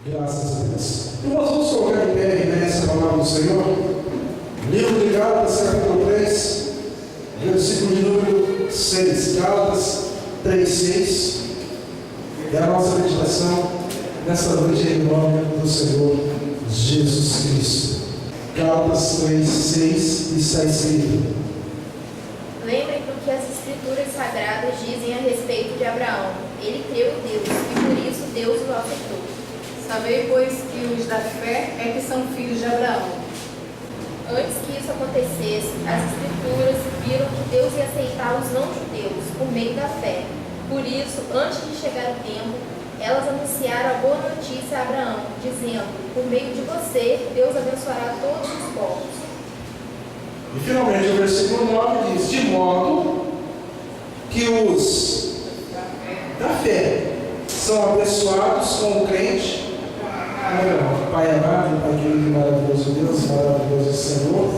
Graças a Deus. Irmãos, vamos colocar em pé nessa palavra do Senhor. Livro de Gálatas, capítulo 3, versículo de número 6. Gálatas 3, 6. É a nossa meditação nessa noite em nome do Senhor Jesus Cristo. Gálatas 3, 6 está escrito: Lembrem do que as Escrituras Sagradas dizem a respeito de Abraão. Ele creu em Deus e por isso Deus o afetou. Sabei, pois, que os da fé é que são filhos de Abraão. Antes que isso acontecesse, as Escrituras viram que Deus ia aceitar os não-judeus por meio da fé. Por isso, antes de chegar o tempo, elas anunciaram a boa notícia a Abraão, dizendo: por meio de você, Deus abençoará todos os povos. E finalmente o versículo 9 diz: de modo que os da fé são abençoados com o crente. Pai amado, Pai querido, maravilhoso Deus, maravilhoso Senhor,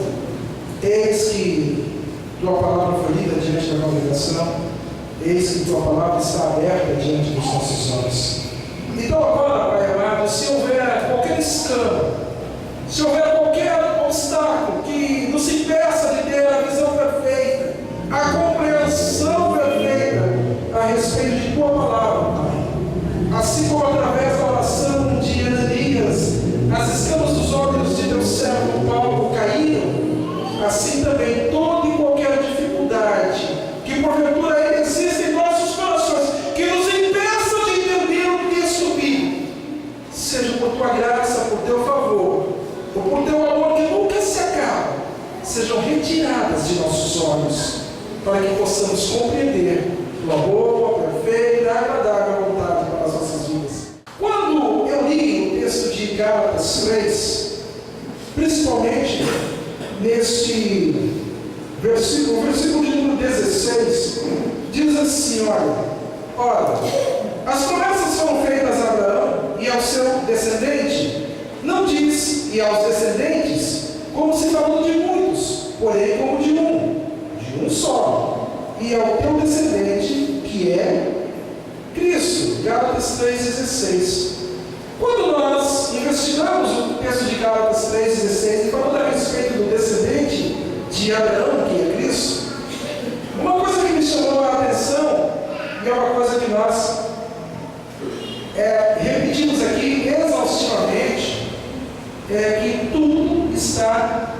eis que Tua palavra foi lida diante da congregação, eis que Tua palavra está aberta diante dos nossos olhos. Então agora, Pai amado, se houver qualquer escândalo, se houver qualquer obstáculo que nos impeça de ter a visão perfeita, a compreensão perfeita a respeito de Tua palavra, Pai, assim como através da oração de Ananias, as escamas dos olhos de Teu servo Paulo caíram, assim também toda e qualquer dificuldade que porventura ainda existe em nossos corações, que nos impeça de entender o texto bíblico, seja por Tua graça, por Teu favor, ou por Teu amor que nunca se acaba, sejam retiradas de nossos olhos, para que possamos compreender Tua boa, perfeita e agradável vontade para as nossas vidas. Quando eu li o texto de Gálatas 3, principalmente neste versículo, o versículo de número 16, diz assim: ora, as promessas foram feitas a Abraão e ao seu descendente. Não diz e aos descendentes, como se falou de muitos, porém como de um só, e ao teu descendente, que é Cristo. Gálatas 3,16. Quando nós investigamos o texto de Gálatas 3,16 e falamos a respeito do descendente de Abraão, que é Cristo, uma coisa que me chamou a atenção, e é uma coisa que nós repetimos aqui exaustivamente, é que tudo está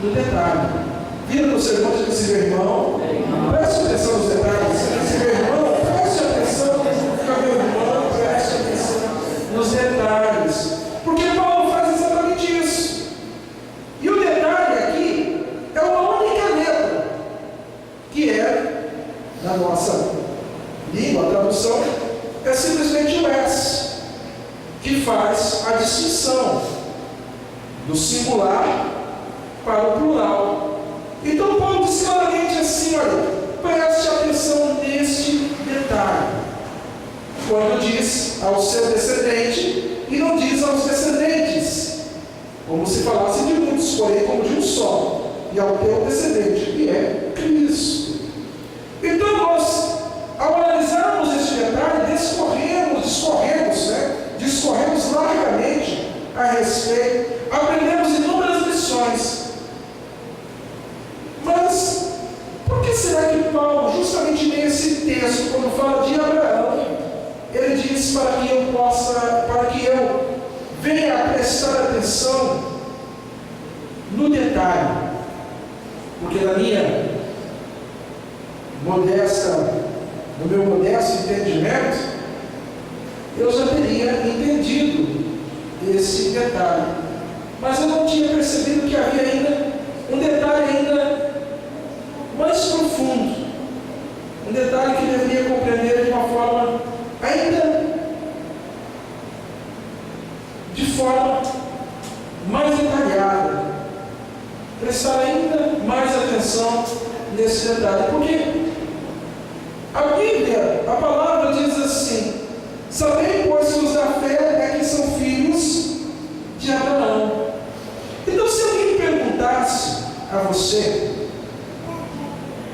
no detalhe. Vira no sermão e diz: meu irmão, preste atenção nos detalhes. Meu irmão, preste atenção, meu irmão, preste atenção nos detalhes. Porque Paulo faz exatamente isso. E o detalhe aqui é uma única letra, que é, na nossa língua, a tradução, é simplesmente o S, que faz a distinção do singular para o plural. Então Paulo diz claramente assim: olha, preste atenção neste detalhe. Quando diz ao seu descendente e não diz aos descendentes, como se falasse de muitos, porém como de um só, e ao teu descendente, que é Cristo. Então nós, ao analisarmos este detalhe, discorremos largamente a respeito, aprendemos inúmeras lições. Mas por que será que Paulo, justamente nesse texto, quando fala de Abraão, ele diz para que eu venha a prestar atenção no detalhe? Porque no meu modesto entendimento, eu já teria entendido esse detalhe, mas eu não tinha percebido que havia ainda um detalhe ainda mais profundo, um detalhe que deveria compreender de uma forma mais detalhada, prestar ainda mais atenção nesse detalhe, porque a Bíblia, a palavra diz assim: sabei, pois, que os da fé é que são filhos de Abraão. Então, se alguém perguntasse a você,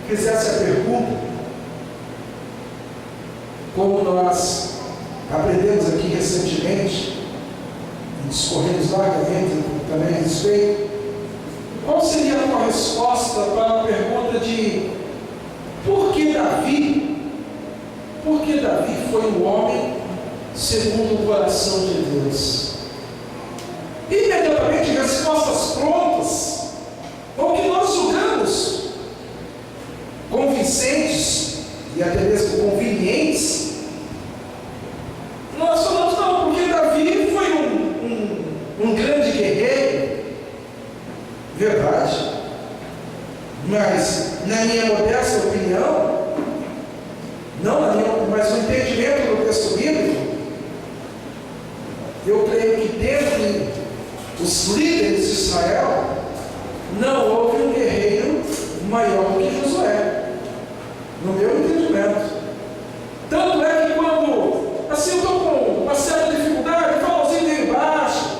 fizesse a pergunta, como nós aprendemos aqui recentemente, discorremos largamente também a respeito, qual seria a tua resposta para a pergunta de por que Davi foi um homem segundo o coração de Deus? Imediatamente respostas prontas, ou que nós julgamos convincentes e até mesmo convenientes. Nós falamos, não, porque Davi foi um grande guerreiro, verdade, mas na minha modesta opinião, mas no entendimento do texto bíblico, eu creio que dentre os líderes de Israel não houve um guerreiro maior do que Josué, no meu entendimento. Tanto é que quando assim eu estou com uma certa dificuldade, falãozinho meio baixo,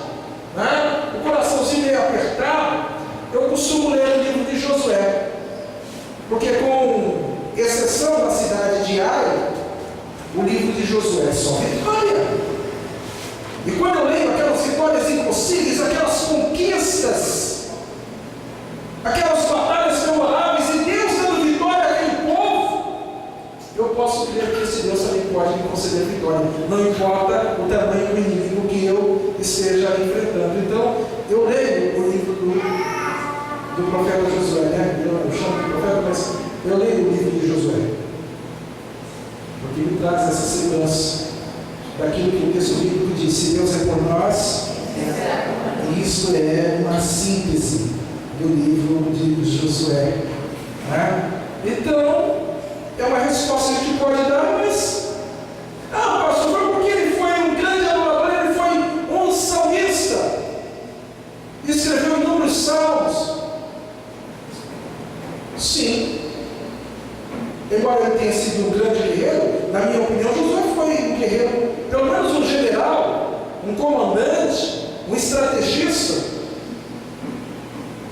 né? O coraçãozinho meio apertado, eu costumo ler o livro de Josué, porque com exceção da cidade de Ai, o livro de Josué é só vitória. E quando eu leio aquelas vitórias impossíveis, aquelas conquistas, aquelas batalhas memoráveis, e Deus dando vitória àquele povo, eu posso crer que esse Deus também pode me conceder vitória, não importa o tamanho do inimigo que eu esteja enfrentando. Então, eu leio o livro do profeta Josué, né? Eu chamo de profeta, mas eu leio o livro de Josué, porque me traz essa segurança daquilo que o texto bíblico diz: se Deus é por nós, isso é uma síntese do livro de Josué, né? Então, é uma resposta que a gente pode dar, mas pastor, foi porque ele foi um grande adorador, ele foi um salmista, escreveu inúmeros salmos. Sim, embora ele tenha sido um grande guerreiro, na minha opinião, Josué foi um guerreiro, pelo menos um general, um comandante, um estrategista,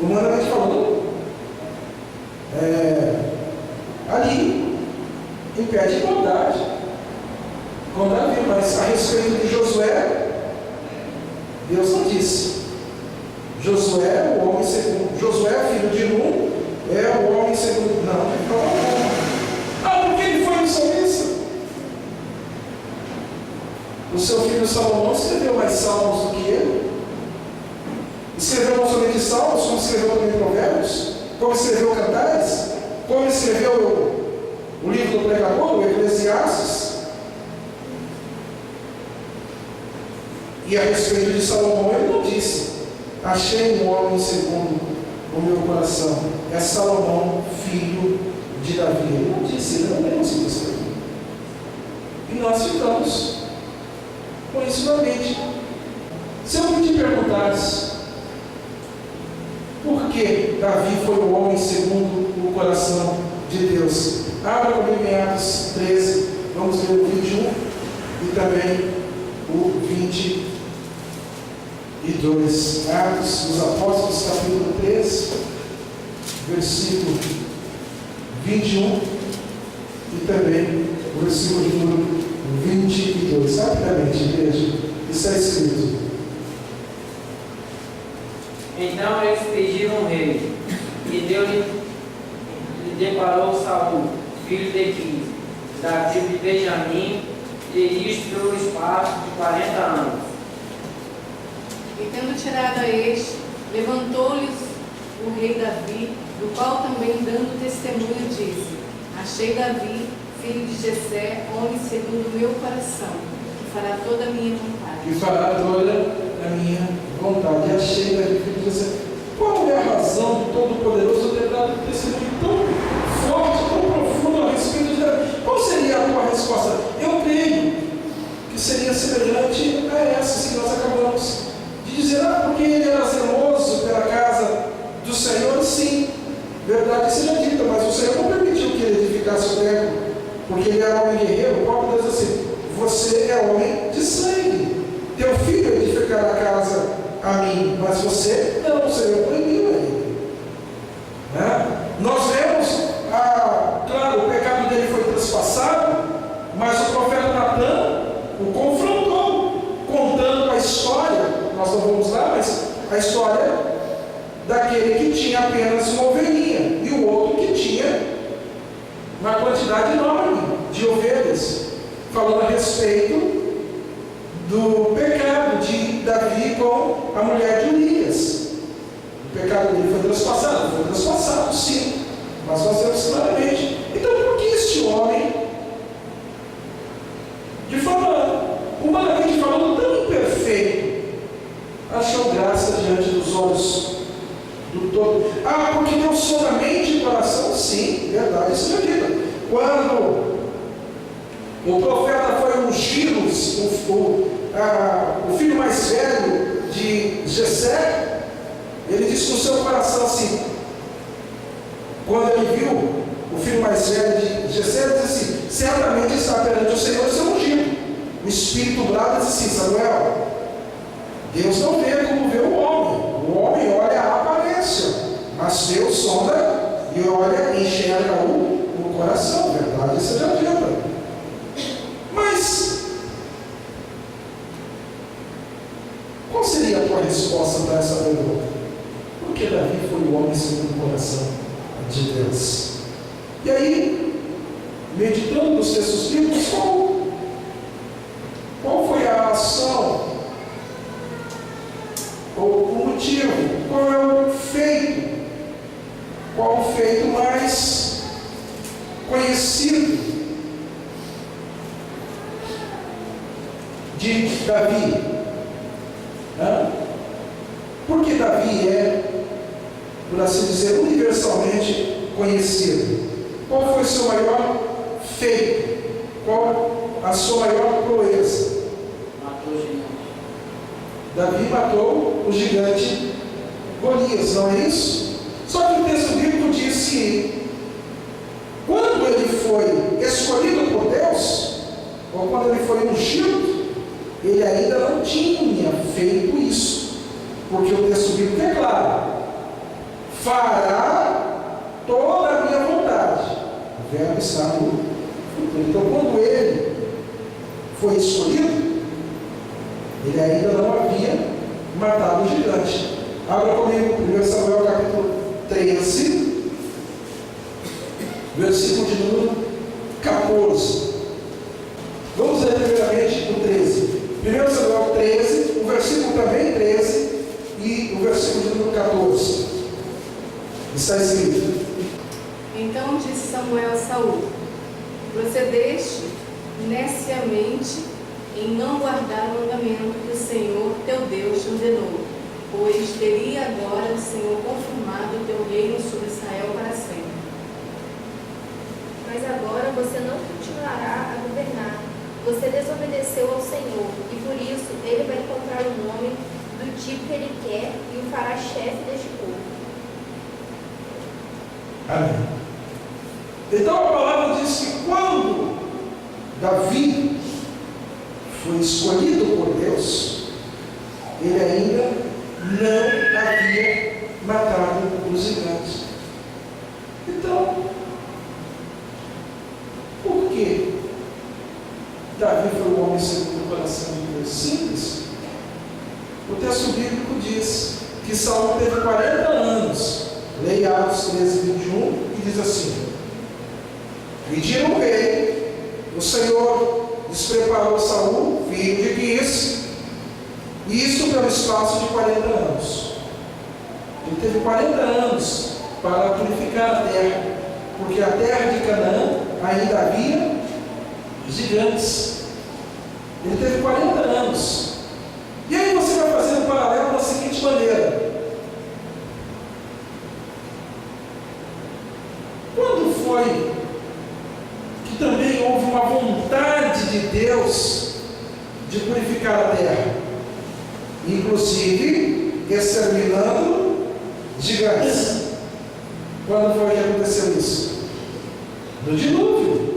humanamente falando, ali, em pé de igualdade com Davi. Mas a respeito de Josué, Deus não disse. Josué, o homem segundo. Josué, filho de Nun, é o homem segundo. Não, ele falou, porque ele foi um salmista. O seu filho Salomão escreveu mais salmos do que ele. Escreveu não somente salmos, como escreveu também provérbios, como escreveu cantares, como escreveu o livro do pregador, o Eclesiastes. E a respeito de Salomão, ele não disse: achei um homem segundo o meu coração. É Salomão, filho de Davi. Ele não disse, ele não lemos isso aqui. E nós ficamos com isso na mente. Se eu te perguntasse por que Davi foi o homem segundo o coração de Deus, abra comigo em Atos 13, vamos ler o 21 e também o 22. Atos dos Apóstolos, capítulo 13, versículo 21 e também o versículo de número 22. Rapidamente, igreja, isso é escrito. Então eles pediram um rei, e Deus lhe deparou Saul, filho de Quis, da tribo de Benjamim, e isto pelo espaço de 40 anos. E tendo tirado a este, levantou-lhes o rei Davi, do qual também dando testemunho disse: achei Davi, filho de Jessé, homem segundo o meu coração, que fará toda a minha vontade. Que fará toda a minha vontade. E achei Davi, filho de Jessé. Qual é a razão do Todo-Poderoso ter dado um testemunho tão forte, tão profundo a respeito de Davi? Qual seria a tua resposta? Eu creio que seria semelhante a essas que nós acabamos de dizer: porque ele era zeloso pela casa do Senhor. Sim, verdade seja dita, mas o Senhor não permitiu que ele edificasse o templo, porque ele era homem guerreiro. O próprio Deus disse assim: você é homem de sangue, teu filho edificará a casa a mim, mas você não. O Senhor proibiu ele, né? Nós vemos, claro, o pecado dele foi transpassado, mas o profeta Natan o confrontou, contando a história. Nós nós não vamos lá, mas a história daquele que tinha apenas uma ovelhinha e o outro que tinha uma quantidade enorme de ovelhas, falando a respeito do pecado de Davi com a mulher de Urias. O pecado dele foi transpassado, sim, mas nós vemos claramente. Então, por que este homem, de forma humanamente falando, tão imperfeito, achou graça diante dos olhos do todo? Ah, porque Deus sonda a mente e coração? Sim, verdade, isso é dito. Quando o profeta foi ungir o filho mais velho de Jessé, ele disse no seu coração assim, quando ele viu o filho mais velho de Jessé, ele disse assim: certamente está perante o Senhor seu ungido. O Espírito brada e disse assim: Samuel, Deus não vê como vê o homem olha a aparência, mas Deus sonda e olha, enxerga o coração. Verdade, isso já adianta. Mas qual seria a tua resposta para essa pergunta? Porque Davi foi o homem segundo o coração de Deus. E aí, meditando nos textos bíblicos, qual foi a ação, ou o motivo, qual é o feito, qual o feito mais conhecido de Davi? Porque Davi é, por assim dizer, universalmente conhecido. Qual foi o seu maior feito? Qual a sua maior proeza? Matou o gigante. Davi matou o gigante Golias, não é isso? Só que o texto bíblico diz que quando ele foi escolhido por Deus, ou quando ele foi ungido, ele ainda não tinha feito isso, porque o texto bíblico é claro: fará toda a minha vontade. O verbo está no futuro. Então, quando ele foi escolhido, ele ainda não havia matado o gigante. Abra comigo 1 Samuel capítulo 13, versículo de número 14. Vamos ler primeiramente o 13. 1 Samuel 13, o versículo também 13 e o versículo de número 14. Está escrito: Então disse Samuel a Saul: procedeste neciamente em não guardar o mandamento que o Senhor teu Deus te ordenou, pois teria agora o Senhor confirmado o teu reino sobre Israel para sempre. Mas agora você não continuará a governar. Você desobedeceu ao Senhor, e por isso ele vai encontrar um homem do tipo que ele quer e o fará chefe deste povo. Amém. Então a palavra diz que quando Davi foi escolhido por Deus, ele ainda não havia matado os gigantes. Então, por que Davi foi o homem segundo o coração de Deus? Simples. O texto bíblico diz que Saul teve 40 anos. Leia Atos 13, 21, e diz assim: pediram o rei, o Senhor despreparou Saul, filho de Quis, e isso pelo espaço de 40 anos. Ele teve 40 anos para purificar a terra, porque a terra de Canaã ainda havia gigantes. Ele teve 40 anos. E aí você vai fazer um paralelo da seguinte maneira: quando foi que também houve uma vontade de Deus de purificar a terra, inclusive exterminando gigantes? Quando foi que aconteceu isso? No dilúvio.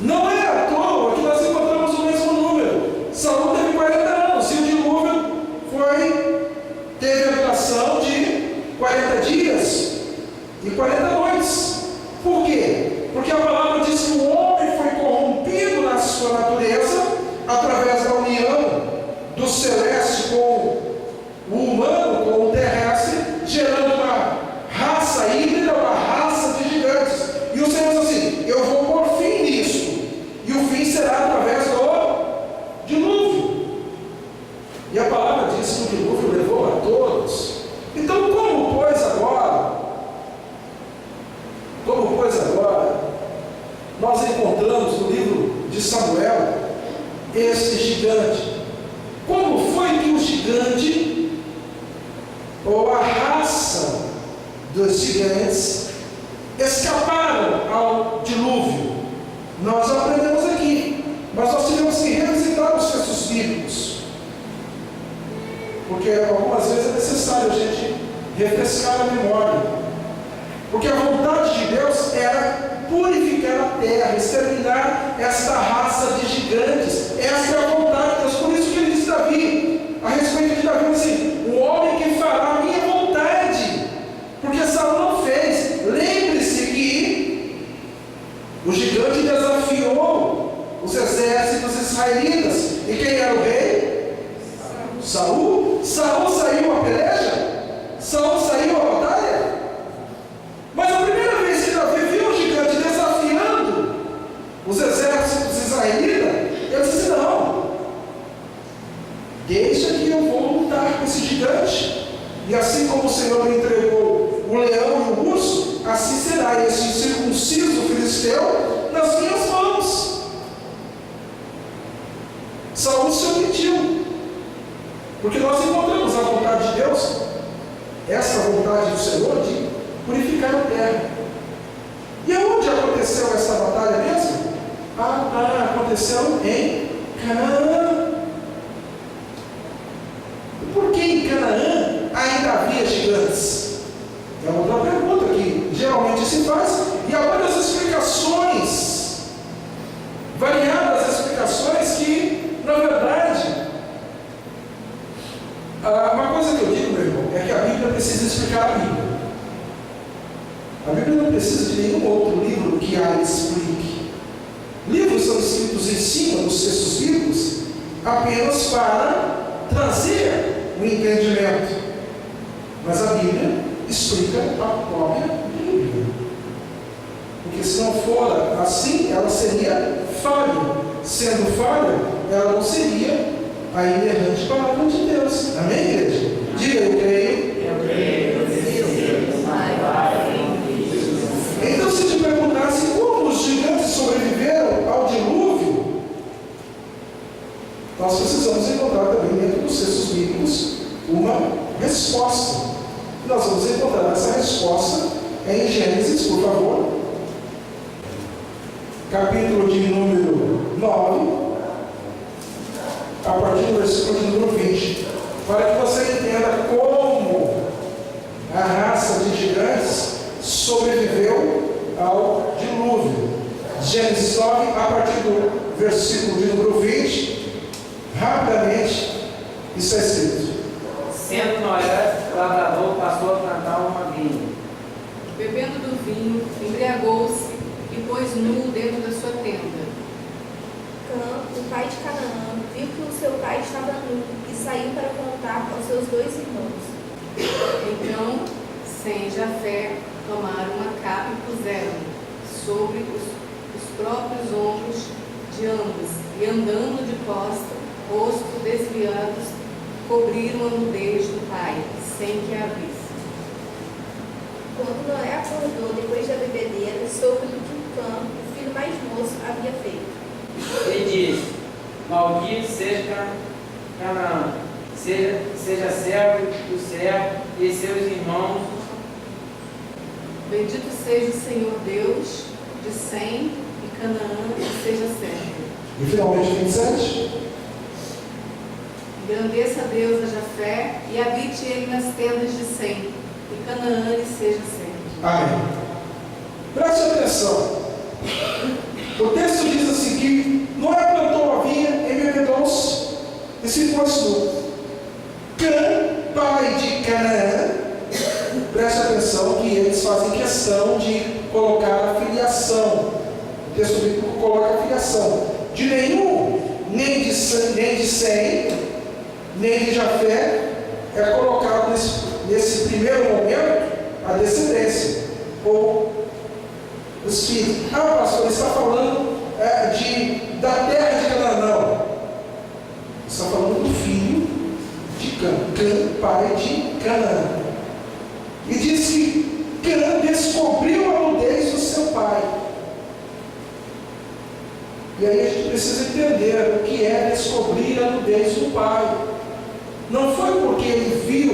Não é à toa que nós encontramos o mesmo número. Saul teve 40 anos e o dilúvio teve a duração de 40 dias e 40 noites. Por quê? Porque a palavra diz que o homem foi corrompido na sua natureza através da união do celeste com o humano com o terrestre, gerando uma raça híbrida, uma raça de gigantes. E o Senhor diz assim: eu vou pôr fim nisso, e o fim será através do dilúvio. E a palavra diz que o dilúvio levou a todos. Então, como pois agora, nós encontramos no livro de Samuel esse gigante? Como foi que o gigante, ou a raça dos gigantes, escaparam ao dilúvio? Nós aprendemos aqui, mas nós tivemos que revisitar os textos bíblicos, porque algumas vezes é necessário a gente refrescar a memória, porque a vontade de Deus era purificar a terra, exterminar esta raça de gigantes. Esta é a vontade de Deus. Por isso que ele disse a Davi, a respeito de Davi, assim: o homem que fará a minha vontade, porque Saul não fez. Lembre-se que o gigante desafiou os exércitos israelitas. E quem era o rei? Saul. Saul saiu à peleja? Saul saiu à batalha? Mas a primeira vez que Davi viu o gigante desafiando os exércitos israelitas, ele disse: não, deixa que eu vou lutar com esse gigante. E assim como o Senhor me entregou o leão e o urso, assim será esse circunciso filisteu nas minhas mãos. Saul se omitiu, porque nós encontramos a vontade de Deus, essa vontade do Senhor de purificar a terra. E aonde aconteceu essa batalha mesmo? Aconteceu em Canaã. E por que em Canaã ainda havia gigantes? É outra pergunta que geralmente se faz, e há várias explicações, variadas explicações, que na verdade, uma coisa que eu digo, meu irmão, é que a Bíblia precisa explicar a Bíblia. A Bíblia não precisa de nenhum outro livro que a explique. Livros são escritos em cima dos textos bíblicos apenas para trazer o entendimento. Mas a Bíblia explica a própria Bíblia. Porque se não for assim, ela seria falha. Sendo falha, ela não seria a inerrante palavra de Deus. Amém, igreja? Diga: eu creio. Eu creio. Então, se te perguntasse como os gigantes sobreviveram ao dilúvio, nós precisamos encontrar também dentro dos textos bíblicos uma resposta. Nós vamos encontrar essa resposta em Gênesis, por favor, capítulo de número 9, a partir do versículo de número 20, para que você entenda como a raça de gigantes sobreviveu ao dilúvio. Gênesis 9, a partir do versículo de número 20, rapidamente, isso é escrito: Sendo Noé lavrador, passou a plantar uma vinha. Bebendo do vinho, embriagou-se e pôs nu dentro da sua tenda. Cã, o pai de Canaã, viu que o seu pai estava nu e saiu para contar aos seus 2 irmãos. Então, Sem e Jafé tomaram uma capa e puseram sobre os próprios ombros de ambos, e andando de costa, rosto desviados, cobriram a nudez do pai, sem que a visse. Quando Noé acordou depois da bebedeira, soube do que Cã, o filho mais moço, havia feito. Ele disse: maldito seja Canaã, seja servo do servo e seus irmãos. Bendito seja o Senhor Deus de Sem e Canaã, e seja servo. E finalmente 27. Engrandeça Deus a Jafé e habite ele nas tendas de Sem, e Canaã lhe seja servo. Amém. Preste atenção. O texto diz assim que Noé plantou a vinha, embebedou-se e se pôs nu. Cã, pai de Canaã, preste atenção que eles fazem questão de colocar a filiação. O texto bíblico coloca a filiação. De nenhum, nem de Sem, nem de Jafé, é colocado nesse primeiro momento a descendência, ou os filhos. Ah, pastor, ele está falando da terra de Canaã. Não. Ele está falando do filho de Cã, pai de Canaã. E diz que Cã descobriu a nudez do seu pai. E aí a gente precisa entender o que é descobrir a nudez do pai. Não foi porque ele viu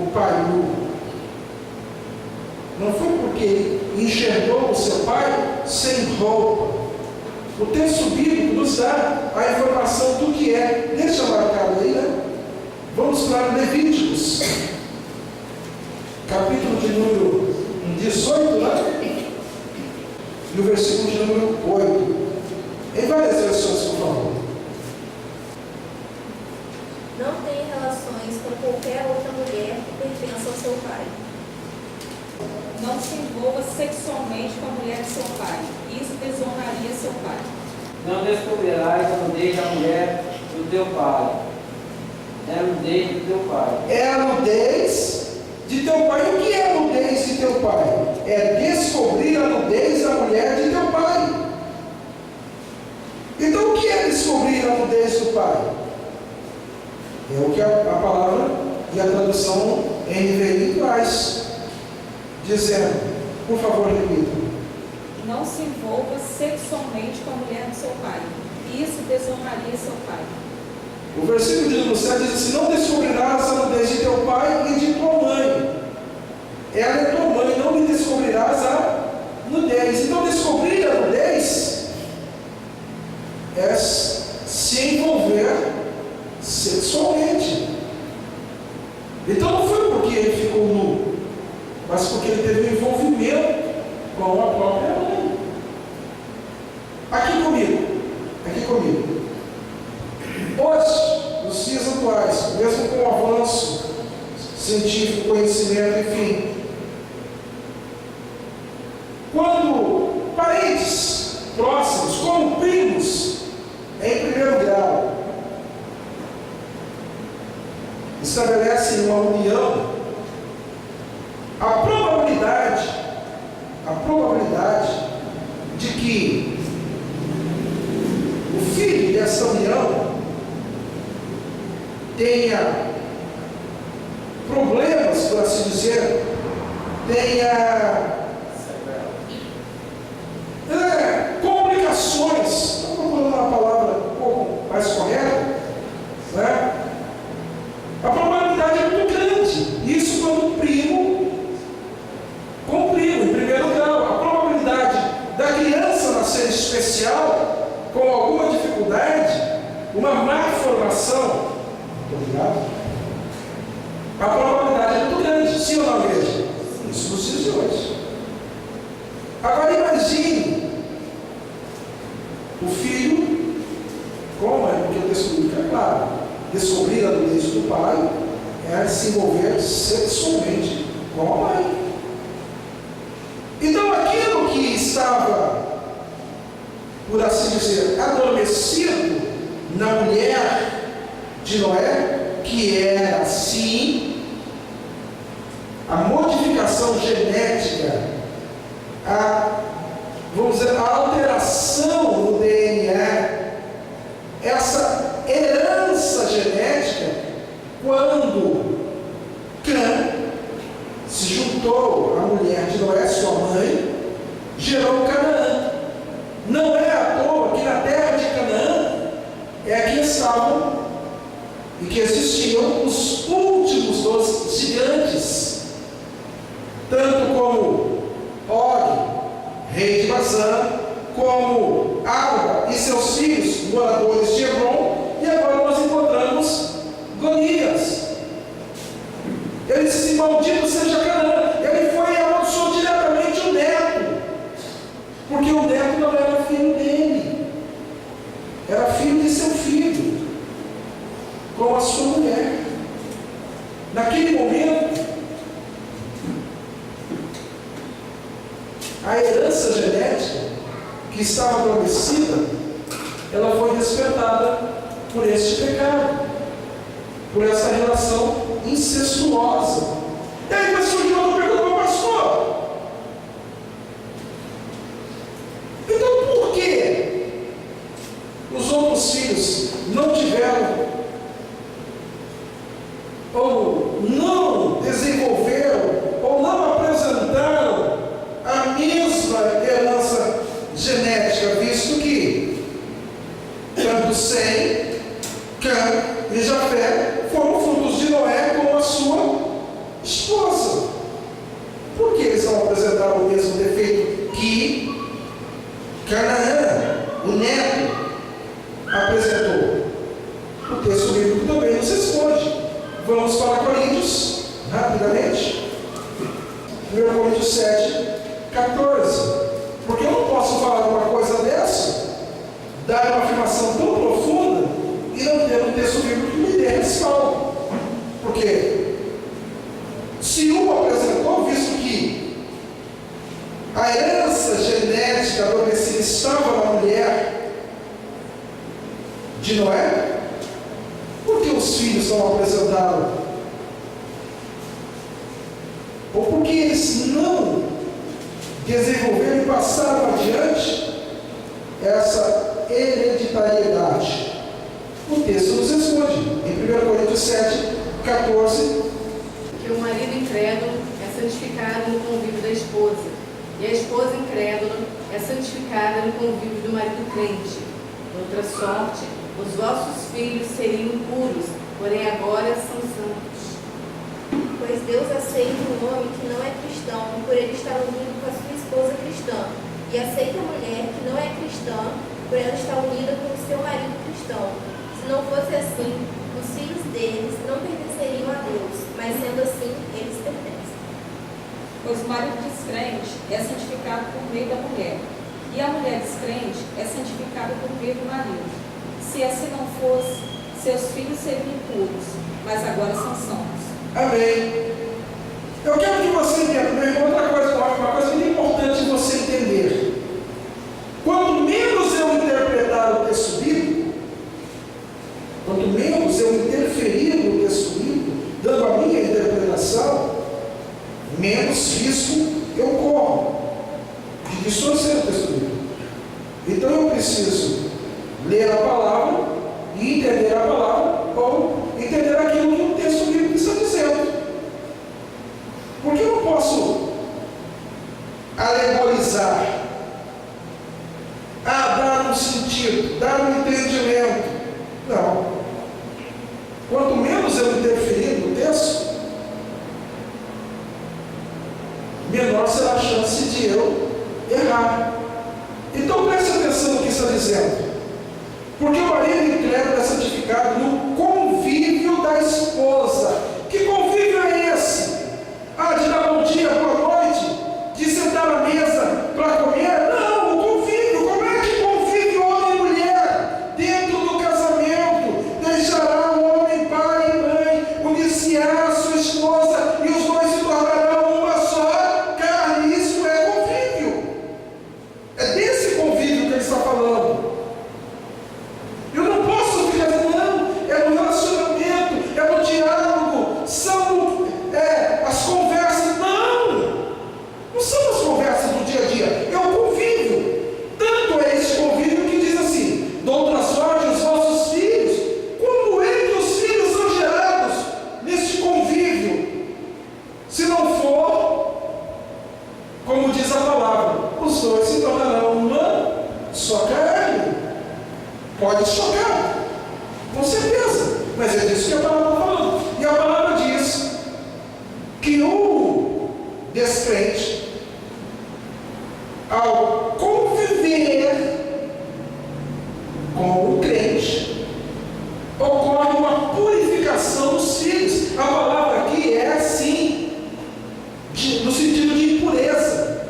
o pai nu. Não foi porque ele enxergou o seu pai sem roupa. O texto bíblico nos dá a informação do que é. Deixa marcado aí, né? Vamos para Levíticos, capítulo de número 18, né? E o versículo de número 8. Em várias versões, por favor. Não tenha relações com qualquer outra mulher que pertença ao seu pai. Não se envolva sexualmente com a mulher de seu pai. Isso desonraria seu pai. Não descobrirás a nudez da mulher do teu pai. É a nudez do teu pai. É a nudez de teu pai. O que é a nudez de teu pai? É descobrir a nudez da mulher de teu pai. Então, o que é descobrir a nudez do pai? É o que a palavra e a tradução NVI traz, dizendo, por favor, repita. Não se envolva sexualmente com a mulher do seu pai. Isso desonraria seu pai. O versículo de número 7 diz assim: não descobrirás a nudez de teu pai e de tua mãe. Ela é tua mãe, não lhe descobrirás a nudez. Então, descobrir a nudez é se envolver sexualmente. Então não foi porque ele ficou nu, mas porque ele teve um envolvimento com a própria mãe. Aqui comigo. Hoje, nos dias atuais, mesmo com o avanço científico, conhecimento, enfim, quando parentes próximos, como primos, em primeiro grau, estabelecem uma união, a probabilidade de que o filho dessa união tenha problemas, por assim dizer, tenha complicações, estou procurando uma palavra um pouco mais correta, né? A probabilidade é muito grande. Isso quando primo com primo, em primeiro grau. A probabilidade da criança nascer especial, com alguma dificuldade, uma má formação, obrigado, a probabilidade é muito grande. Sim ou não, igreja? Isso nos dias de hoje. Agora imagine o filho, como é, porque o texto bíblico é claro, descobrir a nudez do pai é se envolver sexualmente com a mãe. Então aquilo que estava, por assim dizer, adormecido na mulher de Noé, que era assim, a modificação genética, vamos dizer, a alteração no DNA, essa herança genética, quando Cã se juntou à mulher de Noé, sua mãe, gerou Canaã. Não é à toa que na terra de Canaã é que estavam e que existiam os últimos dos gigantes, tanto como Og, rei de Bazã, como Arba e seus filhos, moradores de Hebron, e agora nós encontramos Golias. Ele disse: maldito seja Canaã. Ele foi e amaldiçoou diretamente o neto, porque o neto não era filho dele, era filho de seu filho, com a sua mulher. Naquele momento, a herança genética que estava adormecida, ela foi despertada por este pecado, por essa relação incestuosa. E aí vai surgir outra pergunta para o pastor. Então por que os outros filhos não tiveram ou não desenvolveram ou não apresentaram a mesma herança genética, visto que tanto Sem, Cã e Jafé foram frutos de Noé com a sua esposa? Por que eles não apresentaram o mesmo defeito que Canaã, o neto, apresentou? O texto bíblico também nos responde. Vamos para Coríntios, rapidamente. 1 Coríntios 7, 14. Porque eu não posso falar uma coisa dessa, dar uma afirmação tão profunda e não ter um texto bíblico que me dê respaldo. Porque se um apresentou, visto que a herança genética adormecida estava na mulher de Noé, por que os filhos não apresentaram? Ou porque eles não desenvolveram e passaram adiante essa hereditariedade? O texto nos responde, em 1 Coríntios 7, 14. Que o marido incrédulo é santificado no convívio da esposa, e a esposa incrédula é santificada no convívio do marido crente. De outra sorte, os vossos filhos seriam impuros, porém agora são santos. Pois Deus aceita um homem que não é cristão, por ele estar unido com a sua esposa cristã, e aceita a mulher que não é cristã, por ela estar unida com o seu marido cristão. Se não fosse assim, os filhos deles não pertenceriam a Deus, mas sendo assim, eles pertencem. Pois o marido descrente é santificado por meio da mulher, e a mulher descrente é santificada por meio do marido. Se assim não fosse, seus filhos seriam impuros, mas agora são santos. Amém. Eu quero que você entenda, meu irmão, outra coisa, uma coisa muito importante você entender. Quanto menos eu interpretar o texto bíblico, quanto menos eu interferir no texto bíblico, dando a minha interpretação, menos risco eu corro de distorcer o texto bíblico. Então eu preciso ler a palavra e entender a palavra, ou entender aquilo que o texto bíblico está dizendo. Porque eu não posso alegorizar, dar um sentido, dar um entendimento. Não. Quanto menos eu interferir no texto, menor será a chance de eu errar. Então preste atenção no que está dizendo. Porque o marido incrédulo é santificado no convívio da esposa. Que convívio é esse? De dar bom dia, boa noite, de sentar à mesa para comer? Não, o convívio. Como é que convive homem e mulher dentro do casamento? Deixará o homem pai e mãe, unir-se-á a sua esposa e os dois se tornarão uma só carne. Isso é convívio. É desse convívio que ele está falando. Eu não posso ficar dizendo, não, é no relacionamento, é no diálogo, são as conversas. Não são as conversas do dia a dia, é o convívio. Tanto é esse convívio que diz assim: de outra sorte os vossos filhos. Como é que os filhos são gerados neste convívio? Se não for, como diz a palavra, os dois se tornarão uma só carne. Pode chocar, com certeza, mas é disso que a palavra está falando. E a palavra diz que o descrente, ao conviver com o crente, ocorre uma purificação dos filhos. A palavra aqui é assim, no sentido de impureza.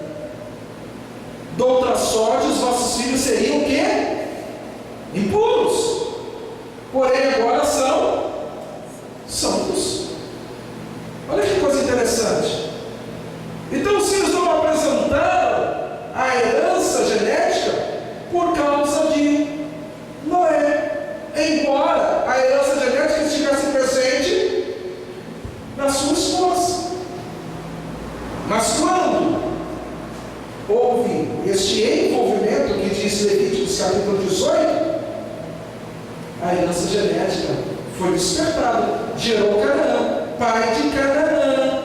De outra sorte, os vossos filhos seriam o quê? Impuros, porém agora são santos. Olha que coisa interessante. Então, se capítulo 18, a herança genética foi despertada, gerou Canaã, pai de Canaã.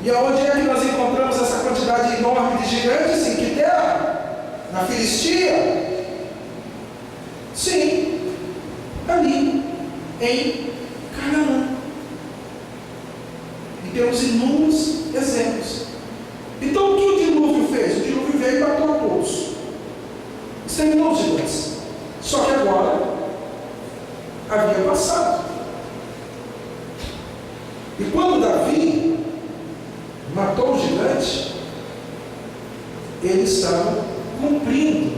E aonde é que nós encontramos essa quantidade enorme de gigantes? Em que terra? Na Filistia? Sim, ali, em Canaã. E temos inúmeros exemplos. Então o que o dilúvio fez? O dilúvio veio e matou a todos. Exterminou os gigantes. Só que agora havia passado. E quando Davi matou o gigante, ele estava cumprindo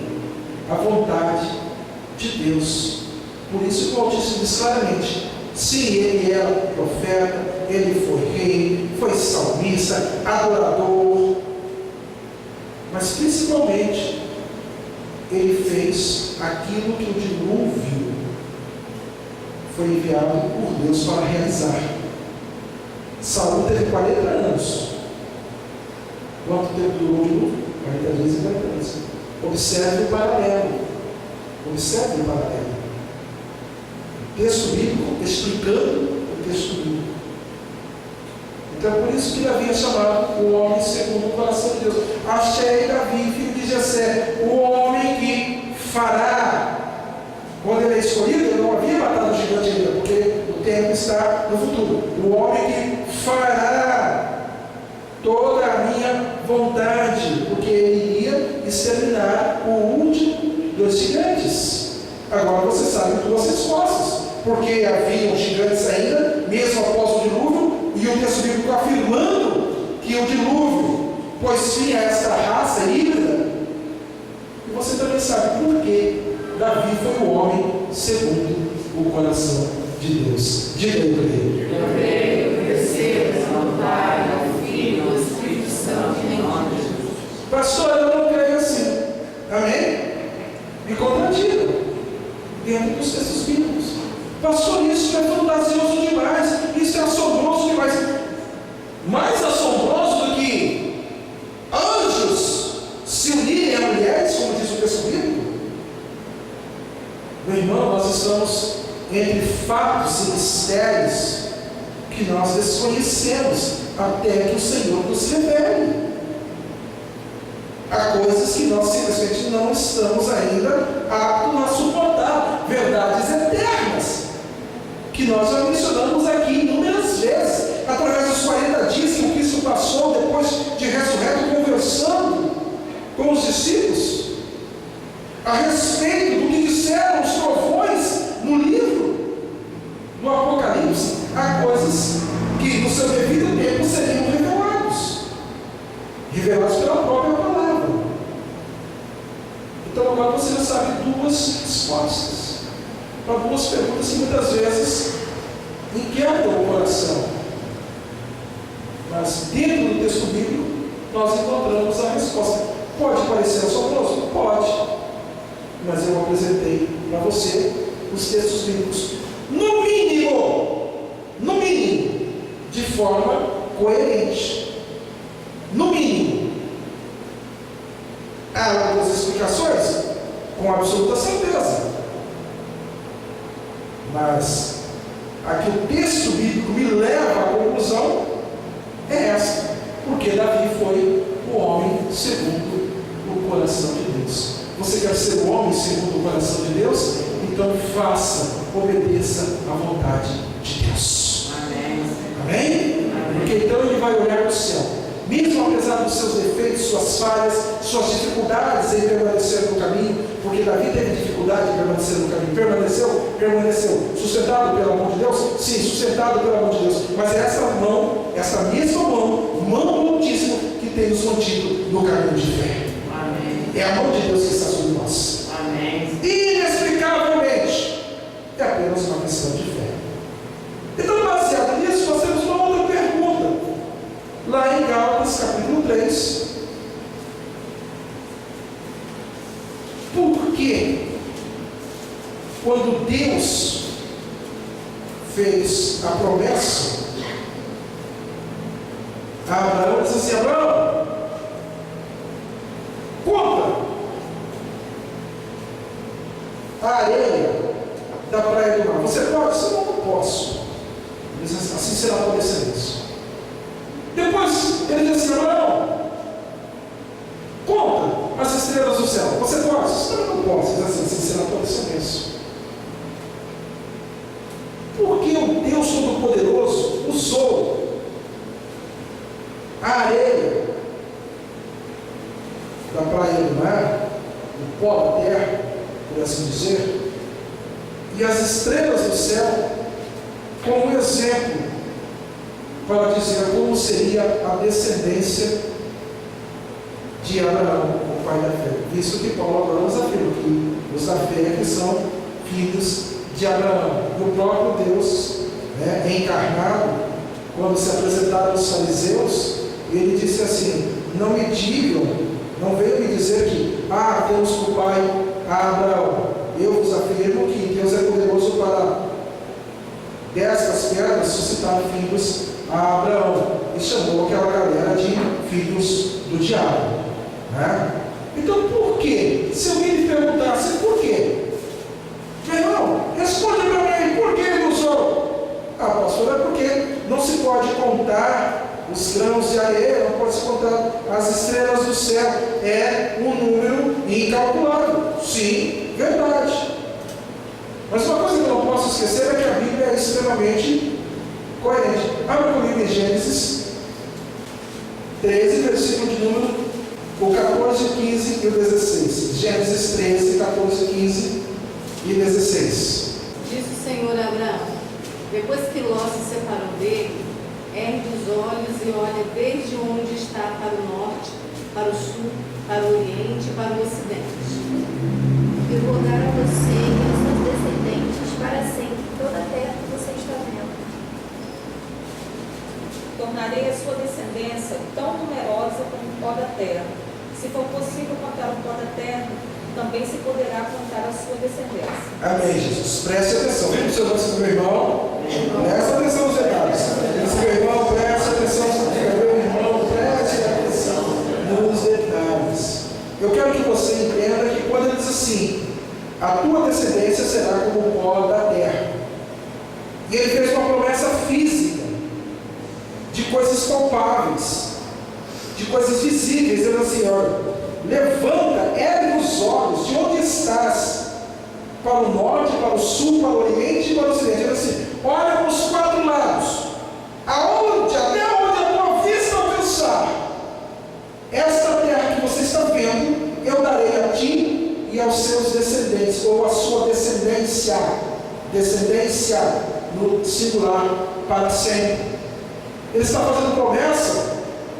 a vontade de Deus. Por isso que o Altíssimo diz claramente: sim, ele era profeta, ele foi rei, foi salmista, adorador, mas principalmente ele fez aquilo que o dilúvio foi enviado por Deus para realizar. Saul teve 40 anos. Quanto tempo durou o dilúvio? 40 dias e 40 anos. Observe o paralelo. Observe o paralelo. Texto bíblico explicando o texto bíblico. Então é por isso que Davi é chamado o homem segundo o coração de Deus. Achei Davi, filho de Jessé, o homem que fará. Quando ele é escolhido, ele não havia matado o gigante ainda, porque o tempo está no futuro. O homem que fará toda a minha vontade, porque ele iria exterminar o último dos gigantes. Agora você sabe duas respostas. Porque haviam gigantes ainda, mesmo após o dilúvio, e o texto bíblico afirmando que o dilúvio pôs fim a esta raça híbrida. E você também sabe por que Davi foi o homem segundo o coração de Deus. Diga eu creio. Eu creio, recebo ao Pai, ao Filho, ao Espírito Santo, em nome de Jesus. Pastor, eu não creio assim. Amém? Me contradiga dentro dos textos bíblicos. Pastor, isso é fantasioso demais, isso é assombroso demais. Mais assombroso do que anjos se unirem a mulheres, como diz o texto bíblico. Meu irmão, nós estamos entre fatos e mistérios que nós desconhecemos até que o Senhor nos revele. Há coisas que nós simplesmente não estamos ainda aptos a suportar, verdades eternas, que nós já mencionamos aqui inúmeras vezes, através dos 40 dias que o Cristo passou depois de ressurreto, conversando com os discípulos, a respeito do que disseram os trovões no livro do Apocalipse. Há coisas que no seu devido tempo seriam revelados pela própria palavra. Então agora você já sabe duas respostas para duas perguntas que muitas vezes inquietam o coração. Mas dentro do texto bíblico nós encontramos a resposta. Pode parecer assombroso? Pode. Mas eu apresentei para você os textos bíblicos, no mínimo, de forma coerente. No mínimo. Há outras explicações? Com absoluta certeza. Mas a que o texto bíblico me leva à conclusão é esta. Porque Davi foi o homem segundo o coração de Deus. Você quer ser o homem segundo o coração de Deus? Então faça, obedeça à vontade de Deus. Amém. Amém? Porque então ele vai olhar para o céu. Mesmo apesar dos seus defeitos, suas falhas, suas dificuldades em permanecer no caminho, porque Davi teve dificuldade em permanecer no caminho. Permaneceu. Sustentado pelo amor de Deus? Sim, sustentado pelo amor de Deus. Mas é essa mesma mão do Altíssimo, que tem nos mantido no caminho de fé. Amém. É a mão de Deus que está sobre nós. Amém. Inexplicavelmente. É apenas uma questão de fé. Então, baseado nisso, nós temos uma outra pergunta. Lá em Gálatas, capítulo 3. Por que, quando Deus fez a promessa a Abraão, disse assim: Abraão, conta você pode? Você não posso. Ele diz assim, assim será a tua descendência. Depois ele diz assim, Abraão, conta as estrelas do céu. Você pode? Você também não pode. Ele diz assim, assim será a tua descendência. Porque o Deus Todo-Poderoso usou a areia da praia do mar, o pó da terra, por assim dizer, e as estrelas do céu como exemplo para dizer como seria a descendência de Abraão, o pai da fé. Visto que Paulo agora nos afirma que os da fé que são filhos de Abraão. E o próprio Deus, encarnado, quando se apresentaram aos fariseus, ele disse assim, não me digam, não venham me dizer que temos por pai a Abraão. Eu vos afirmo que Deus é poderoso para destas pedras suscitar filhos a Abraão. E chamou aquela galera de filhos do diabo. Então por quê? Se alguém lhe perguntasse por quê? Meu irmão, responde para mim, por que ele usou? Pastor, é porque não se pode contar os grãos de areia, não pode se contar as estrelas do céu. É um número incalculável. Sim, verdade. Mas uma coisa que eu não posso esquecer é que a Bíblia é extremamente coerente. Abra comigo em Gênesis 13, versículo de número 14, 15 e 16. Gênesis 13, 14, 15 e 16. Disse o Senhor a Abraão, depois que Ló se separou dele, ergue os olhos e olha desde onde está para o norte, para o sul, para o oriente e para o ocidente. Eu vou dar a você e aos seus descendentes para sempre toda a terra que você está vendo. Tornarei a sua descendência tão numerosa como o pó da terra. Se for possível contar o pó da terra, também se poderá contar a sua descendência. Amém, Jesus. Preste atenção. Vem para o seu lance, meu irmão. Presta atenção nos detalhes. Meu irmão, preste atenção. Meu irmão, preste atenção nos detalhes. Eu quero que você entenda que quando ele diz assim, a tua descendência será como o pó da terra. E ele fez uma promessa física de coisas palpáveis, de coisas visíveis. Ele diz assim, olha, levanta, ergue os olhos, de onde estás? Para o norte, para o sul, para o oriente e para o ocidente. Ele diz assim, olha para os quatro lados, até onde a tua vista alcançar, esta terra que você está vendo, eu darei a ti e aos seus descendentes, ou a sua descendência, no singular, para sempre. Ele está fazendo promessa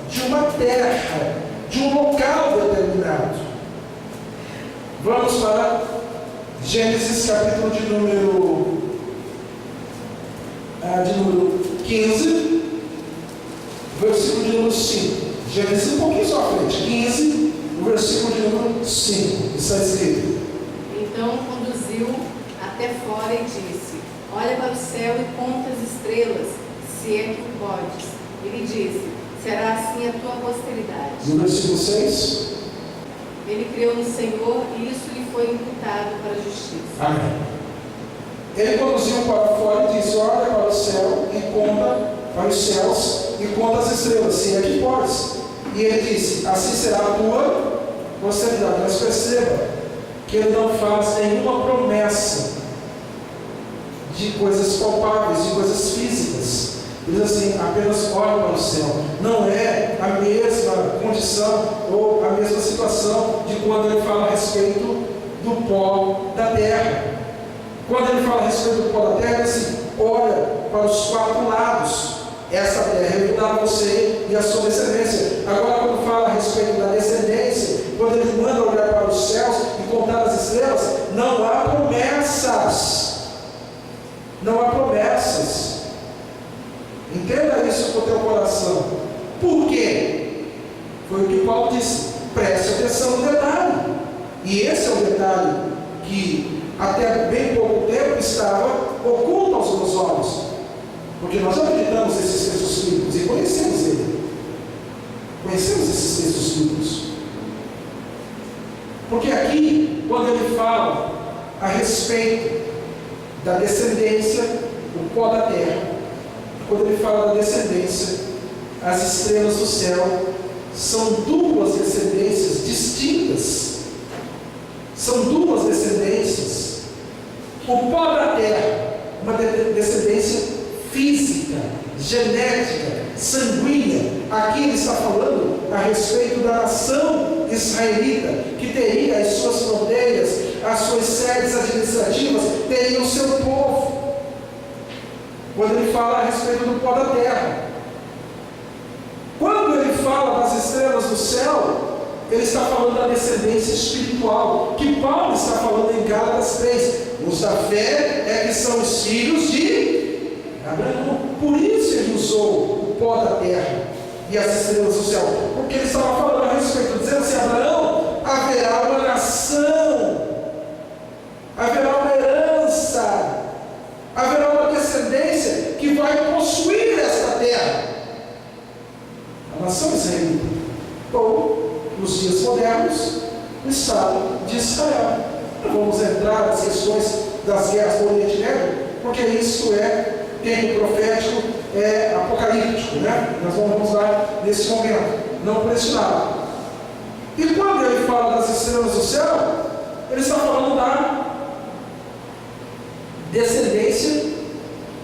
de uma terra, de um local determinado. Vamos para Gênesis capítulo de número 15, versículo de número 5. Gênesis um pouquinho só à frente, 15, o versículo de número 5. Está escrito. Então conduziu até fora e disse, olha para o céu e conta as estrelas, se é que o podes. Ele disse, será assim a tua posteridade. No versículo 6. Ele creu no Senhor e isso lhe foi imputado para a justiça. Amém. Ele conduziu para fora e disse, olha para o céu e conta para os céus e conta as estrelas, se é que podes. E ele disse, assim será a tua posteridade. Mas perceba que ele não faz nenhuma promessa de coisas palpáveis, de coisas físicas. Diz assim, apenas olhe para o céu. Não é a mesma condição ou a mesma situação de quando ele fala a respeito do pó da terra. Quando ele fala a respeito do pó da terra, ele diz assim, olha para os quatro lados. Essa terra eu vou dar a você e a sua descendência. Agora, quando fala a respeito da descendência, quando ele manda olhar para os céus e contar as estrelas, não há promessas. Não há promessas. Entenda isso com o teu coração. Por quê? Foi o que Paulo disse. Preste atenção no detalhe. E esse é o detalhe que até bem pouco tempo estava oculto aos meus olhos. Porque nós já meditamos esses textos bíblicos e conhecemos ele. Conhecemos esses textos bíblicos. Porque aqui, quando ele fala a respeito da descendência, o pó da terra. Quando ele fala da descendência, as estrelas do céu são duas descendências distintas. São duas descendências. O pó da terra, uma descendência física, genética, sanguínea. Aqui ele está falando a respeito da nação israelita, que teria as suas fronteiras, as suas sedes administrativas, teria o seu povo. Quando ele fala a respeito do pó da terra, quando ele fala das estrelas do céu, ele está falando da descendência espiritual, que Paulo está falando em Gálatas 3. Os da fé é que são os filhos de Abraão. Por isso ele usou o pó da terra e as estrelas do céu, porque ele estava falando a respeito, dizendo assim: Abraão, haverá uma nação, haverá uma herança, haverá uma descendência que vai possuir esta terra, a nação israelita, ou nos dias modernos, o Estado de Israel. Não vamos entrar nas questões das guerras do Oriente Médio, porque isso é tempo profético, é apocalíptico, né? Nós vamos lá nesse momento, não por esse lado. E quando ele fala das estrelas do céu, ele está falando da descendência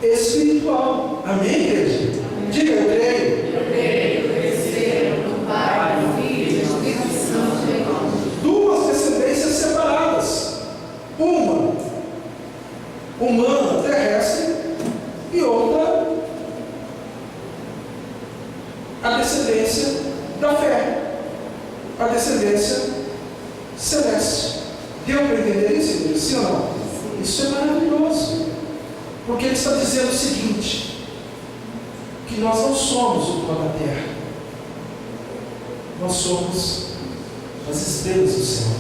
espiritual. Amém, igreja? Diga, eu creio. Eu creio, receberam do Pai, do Filho e do Espírito Santo. Duas descendências separadas. Uma humana, terrestre, e outra a descendência da fé, a descendência celeste. Deu para entender isso, igreja? Sim ou não? Isso é maravilhoso, porque ele está dizendo o seguinte: que nós não somos o pó da terra, nós somos as estrelas do céu.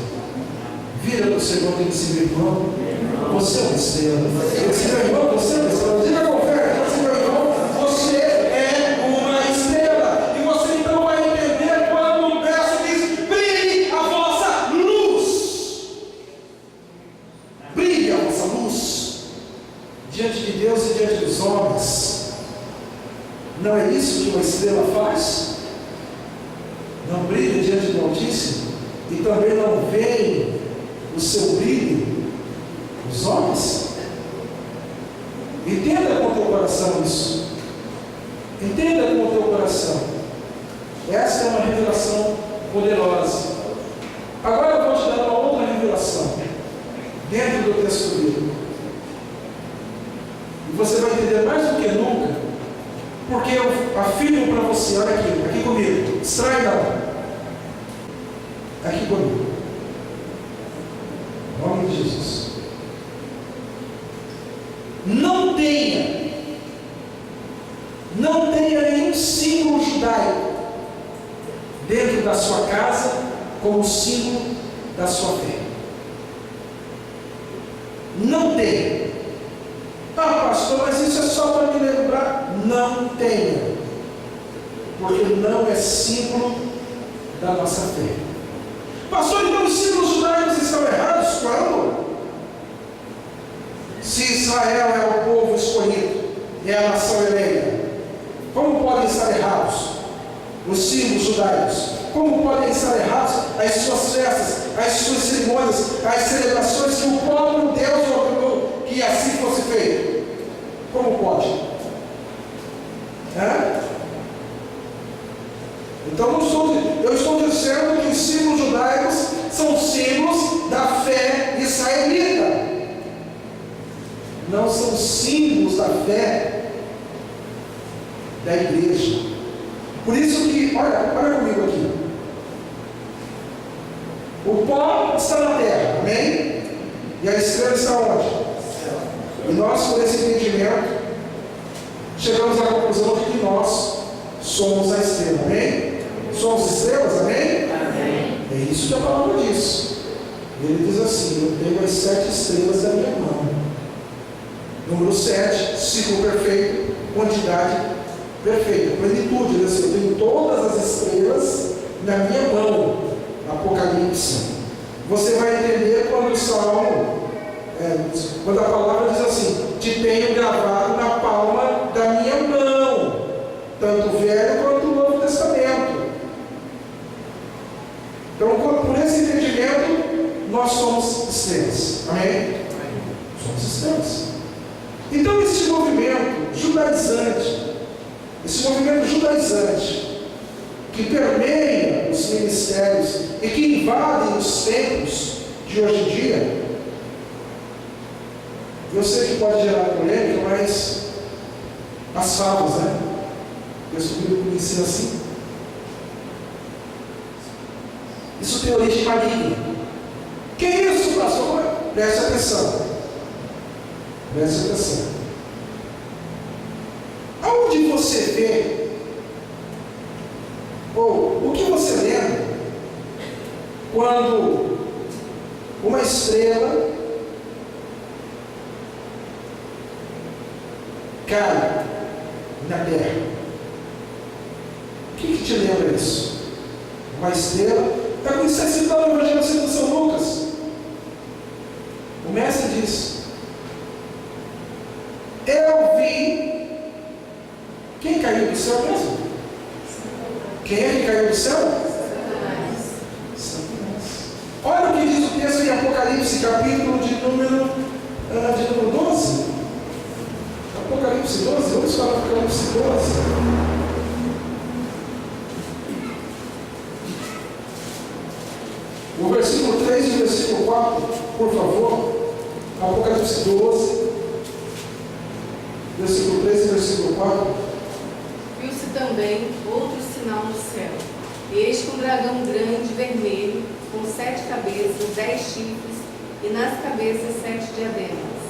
Vira para o Senhor e diz: meu irmão, você é uma estrela. Esse meu irmão, você é uma estrela. Diga com fé, meu irmão, você é uma estrela. E você então vai entender quando o verso diz: brilhe a vossa luz. Brilhe a vossa luz diante de Deus e diante dos homens. Não é isso que uma estrela faz? Não brilha diante do Altíssimo? E também não vem o seu brilho os homens? Entenda com o teu coração isso. Entenda com o teu coração. Essa é uma revelação poderosa. Agora eu vou te dar uma outra revelação dentro do texto bíblico. E você vai entender mais do que nunca, porque eu afirmo para você, olha aqui comigo, distrai não. Aqui comigo. Em nome de Jesus. Não tenha nenhum símbolo judaico dentro da sua casa como símbolo da sua fé. Não tenha. Ah, pastor, mas isso é só para me lembrar. Não tenha, porque não é símbolo da nossa fé. Pastor, então os símbolos judaicos estão errados? Quando? Se Israel é o povo escolhido, é a nação eleita, como podem estar errados os símbolos judaicos? Como podem estar errados as suas festas, as suas cerimônias, as celebrações que o próprio Deus ordenou que assim fosse feito? Como pode? Então eu estou dizendo que os símbolos judaicos são símbolos da fé israelita, não são símbolos da fé da igreja. Por isso que, olha comigo aqui, o pó está na terra, amém? E a estrela está onde? E nós, por esse entendimento, chegamos à conclusão de que nós somos a estrela, amém? Somos estrelas, amém? Amém. É isso que a palavra diz. Ele diz assim: eu tenho as 7 estrelas da minha mão. Número 7, ciclo perfeito, quantidade perfeita, plenitude. Ele diz assim: eu tenho todas as estrelas na minha mão. Apocalipse. Você vai entender quando o Salmo quando a palavra diz assim: te tenho gravado na palma da minha mão, tanto o Velho quanto o Novo Testamento. Então, por esse entendimento, nós somos extremos. Amém? Somos extremos. Então, esse movimento judaizante, que permeia os ministérios e que invade os templos de hoje em dia, eu sei que pode gerar polêmica, mas as falas, né? Eu descobri que ensina assim. Isso tem origem maligna. Que isso, pastor? Preste atenção. Preste atenção. Aonde você vê, ou o que você lembra, quando uma estrela cai na terra? O que te lembra isso? Uma estrela. Está com isso citado no Evangelho segundo São Lucas. O mestre diz: eu vi. Quem caiu do céu mesmo? Quem é que caiu do céu? Satanás. Olha o que diz o texto em Apocalipse, capítulo de número 12. Apocalipse 12, vamos para Apocalipse 12. O versículo 3 e o versículo 4, por favor. Apocalipse 12, versículo 3 e versículo 4. Viu-se também outro sinal no céu. Eis que um dragão grande, vermelho, com 7 cabeças, 10 chifres, e nas cabeças 7 diademas.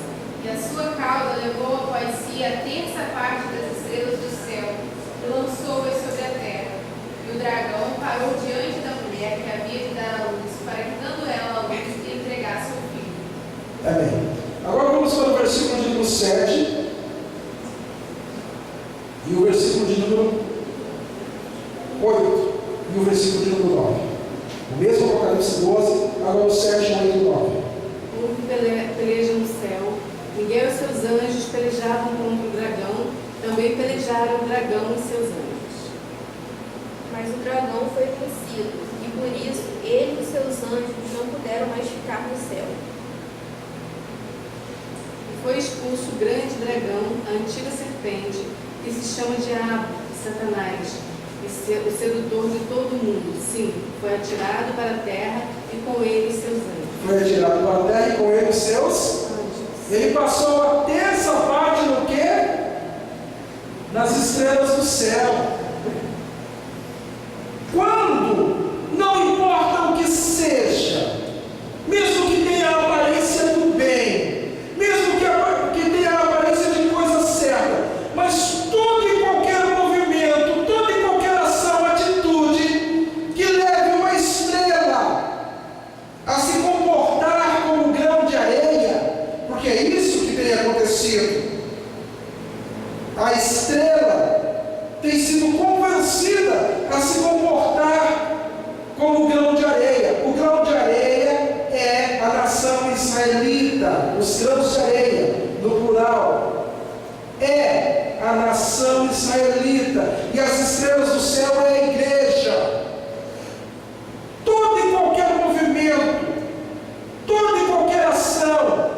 E a sua cauda levou após si a terça parte das estrelas do céu e lançou-as sobre a terra. E o dragão parou diante da mulher que havia de dar a luz, para que, dando ela a luz, lhe entregasse o filho. Amém. Agora vamos para o versículo de número 7 e o versículo de número 8 e o versículo de número 9. O mesmo Apocalipse 12, agora o 7, 8 e 9. Houve peleja no céu. Miguel e seus anjos pelejavam contra o dragão. Também pelejaram o dragão e seus anjos. Mas o dragão foi vencido, e por isso ele e seus anjos não puderam mais ficar no céu. E foi expulso o grande dragão, a antiga serpente, que se chama Diabo, Satanás, o sedutor de todo mundo. Sim, foi atirado para a terra e com ele seus anjos. Foi atirado para a terra e com ele seus anjos. Ele passou a terça parte no quê? Nas estrelas do céu. Quando, não importa o que seja, mesmo que tenha a aparência do bem, mesmo que tenha a aparência de coisa certa, mas todo e qualquer movimento, toda e qualquer ação, atitude que leve uma estrela a se comportar como um grão de areia, porque é isso que tem acontecido. A estrela tem sido convencida a se comportar como grão de areia. O grão de areia é a nação israelita, os grãos de areia, no plural, é a nação israelita, e as estrelas do céu é a igreja. Todo e qualquer movimento, toda e qualquer ação,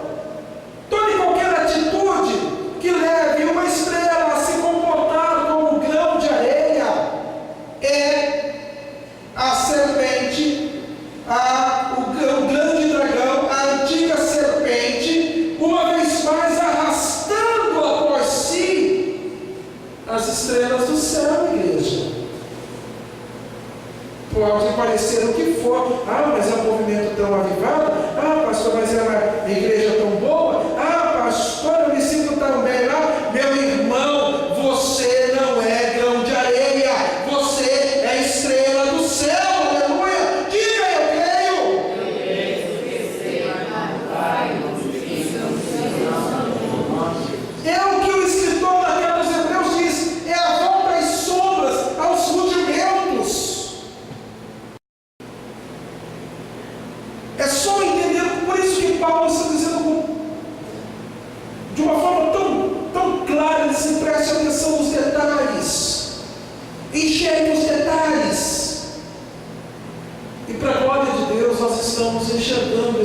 toda e qualquer atitude que leve uma estrela a se comportar como um grão de areia é a serpente, o grande dragão, a antiga serpente, uma vez mais arrastando após si as estrelas do céu, igreja. Pode parecer o que for. Ah, mas é um movimento tão avivado. Ah, pastor, mas é uma igreja tão boa. Ah, pastor, eu me sinto tão bem lá. Meu irmão, você não é grão de areia. Você é estrela do céu. Aleluia. Diga, eu creio. É o que o escritor da carta aos Hebreus diz. É a volta às sombras, aos rudimentos. É só entender, por isso que Paulo está dizendo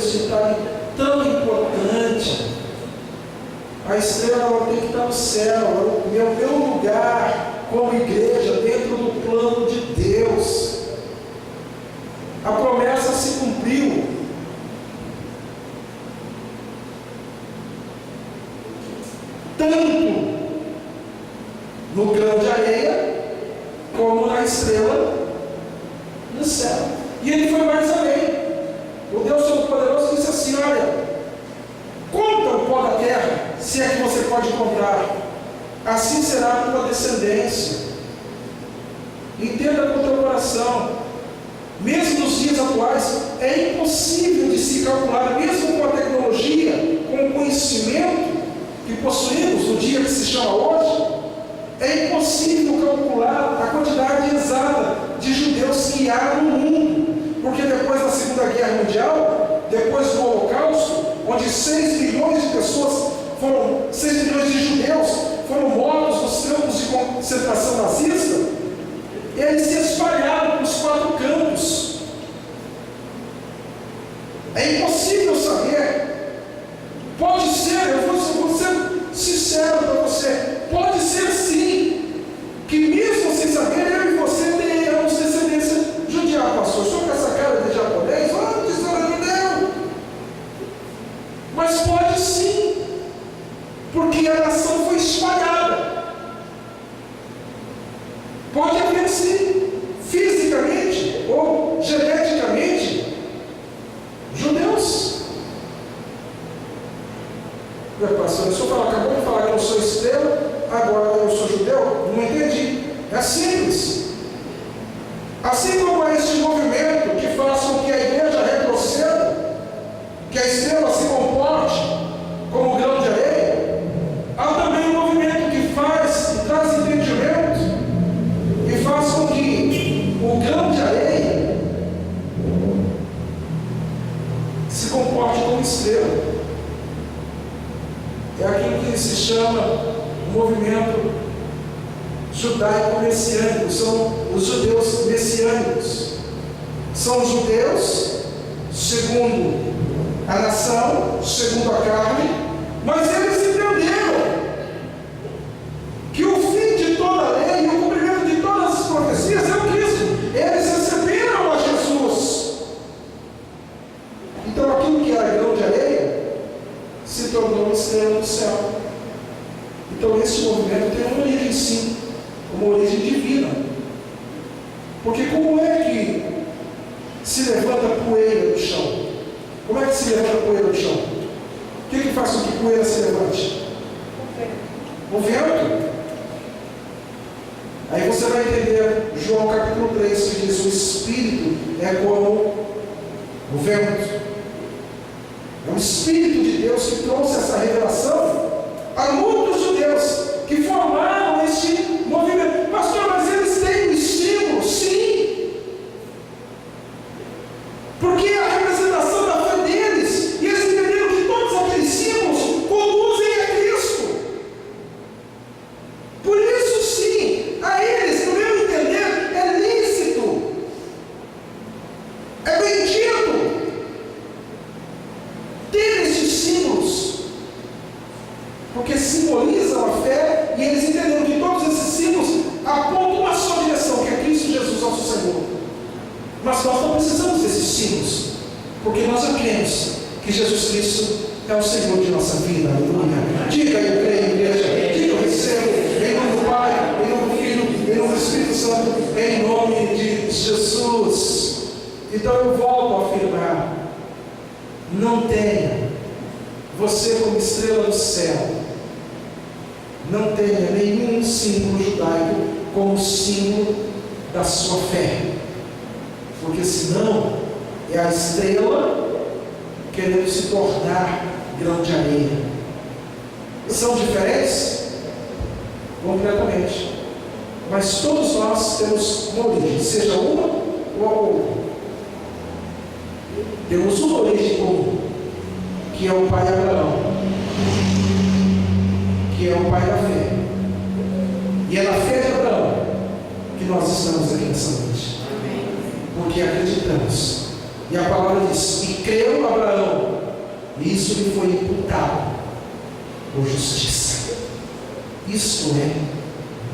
esse detalhe tão importante. A estrela ela tem que estar no céu, é o meu lugar como igreja dentro do plano de Deus. A promessa se cumpriu. Tanto no grão de areia, como na estrela no céu. E ele foi mais além. O Deus Todo-Poderoso disse assim: olha, conta o pó da terra, se é que você pode contar, assim será a tua descendência. Entenda com o teu coração, mesmo nos dias atuais, é impossível de se calcular, mesmo com a tecnologia, com o conhecimento que possuímos no dia que se chama hoje, é impossível calcular a quantidade exata de judeus que há no mundo, porque depois da Segunda Guerra Mundial, depois do Holocausto, onde 6 milhões de pessoas 6 milhões de judeus foram mortos nos campos de concentração nazista, eles se espalharam pelos 4 campos. É impossível saber. Pode ser, eu vou ser sincero para você, pode ser sim, que mesmo sem saber, eu e você tenhamos descendência judia. Pastor, só com essa cara de japonês, antes era judeu. Mas pode sim, porque a nação foi espalhada. Pode haver sim, fisicamente ou geneticamente, judeus. Pastor, o senhor acabou de falar que eu sou estrela, agora eu sou judeu? Não entendi. É simples. Assim como há este movimento que faz com que a igreja retroceda, que a estrela se comporte como grão de areia, há também um movimento que faz e traz entendimento e faz com que o grão de areia se comporte como estrela. É aquilo que se chama o movimento judaico-messiânico, são os judeus messiânicos. São os judeus segundo a nação, segundo a carne, mas eles entenderam que o fim de toda a lei e o cumprimento de todas as profecias é o Cristo. Eles receberam a Jesus. Então aquilo que era grão de areia se tornou estrela do céu. Então esse movimento tem uma origem sim, uma origem divina. Porque como é que se levanta poeira do chão? Como é que se levanta poeira do chão? O que faz com que poeira se levante? O vento. Aí você vai entender João capítulo 3, que diz: o Espírito é como o vento. É o Espírito de Deus que trouxe essa revelação a muitos judeus que formaram este movimento. Pastor, mas eles têm um estímulo? Sim. Porque é a representação da fé deles. E eles entenderam que todos aqueles símbolos conduzem a Cristo. Por isso, sim, a eles, no meu entender, é lícito, é bendito ter esses símbolos, porque simbolizam a fé, e eles entenderam que todos esses símbolos apontam uma só direção, que é Cristo Jesus, nosso Senhor. Mas nós não precisamos desses símbolos, porque nós já cremos que Jesus Cristo é o Senhor de nossa vida. Aleluia. Diga: eu creio, igreja. Diga: eu recebo, em nome do Pai, em nome do Filho, em nome do Espírito Santo, em nome de Jesus. Então eu volto a afirmar: não tenha você como estrela do céu, não tenha nenhum símbolo judaico como símbolo da sua fé, porque senão é a estrela querendo se tornar grão de areia. São diferentes? Completamente. Mas todos nós temos uma origem, seja uma ou a outra. Temos uma origem comum, que é o pai Abraão, que é o pai da fé. E é na fé de Abraão que nós estamos aqui nessa noite. Porque acreditamos E a palavra diz: e creu Abraão, e isso lhe foi imputado por justiça. Isto é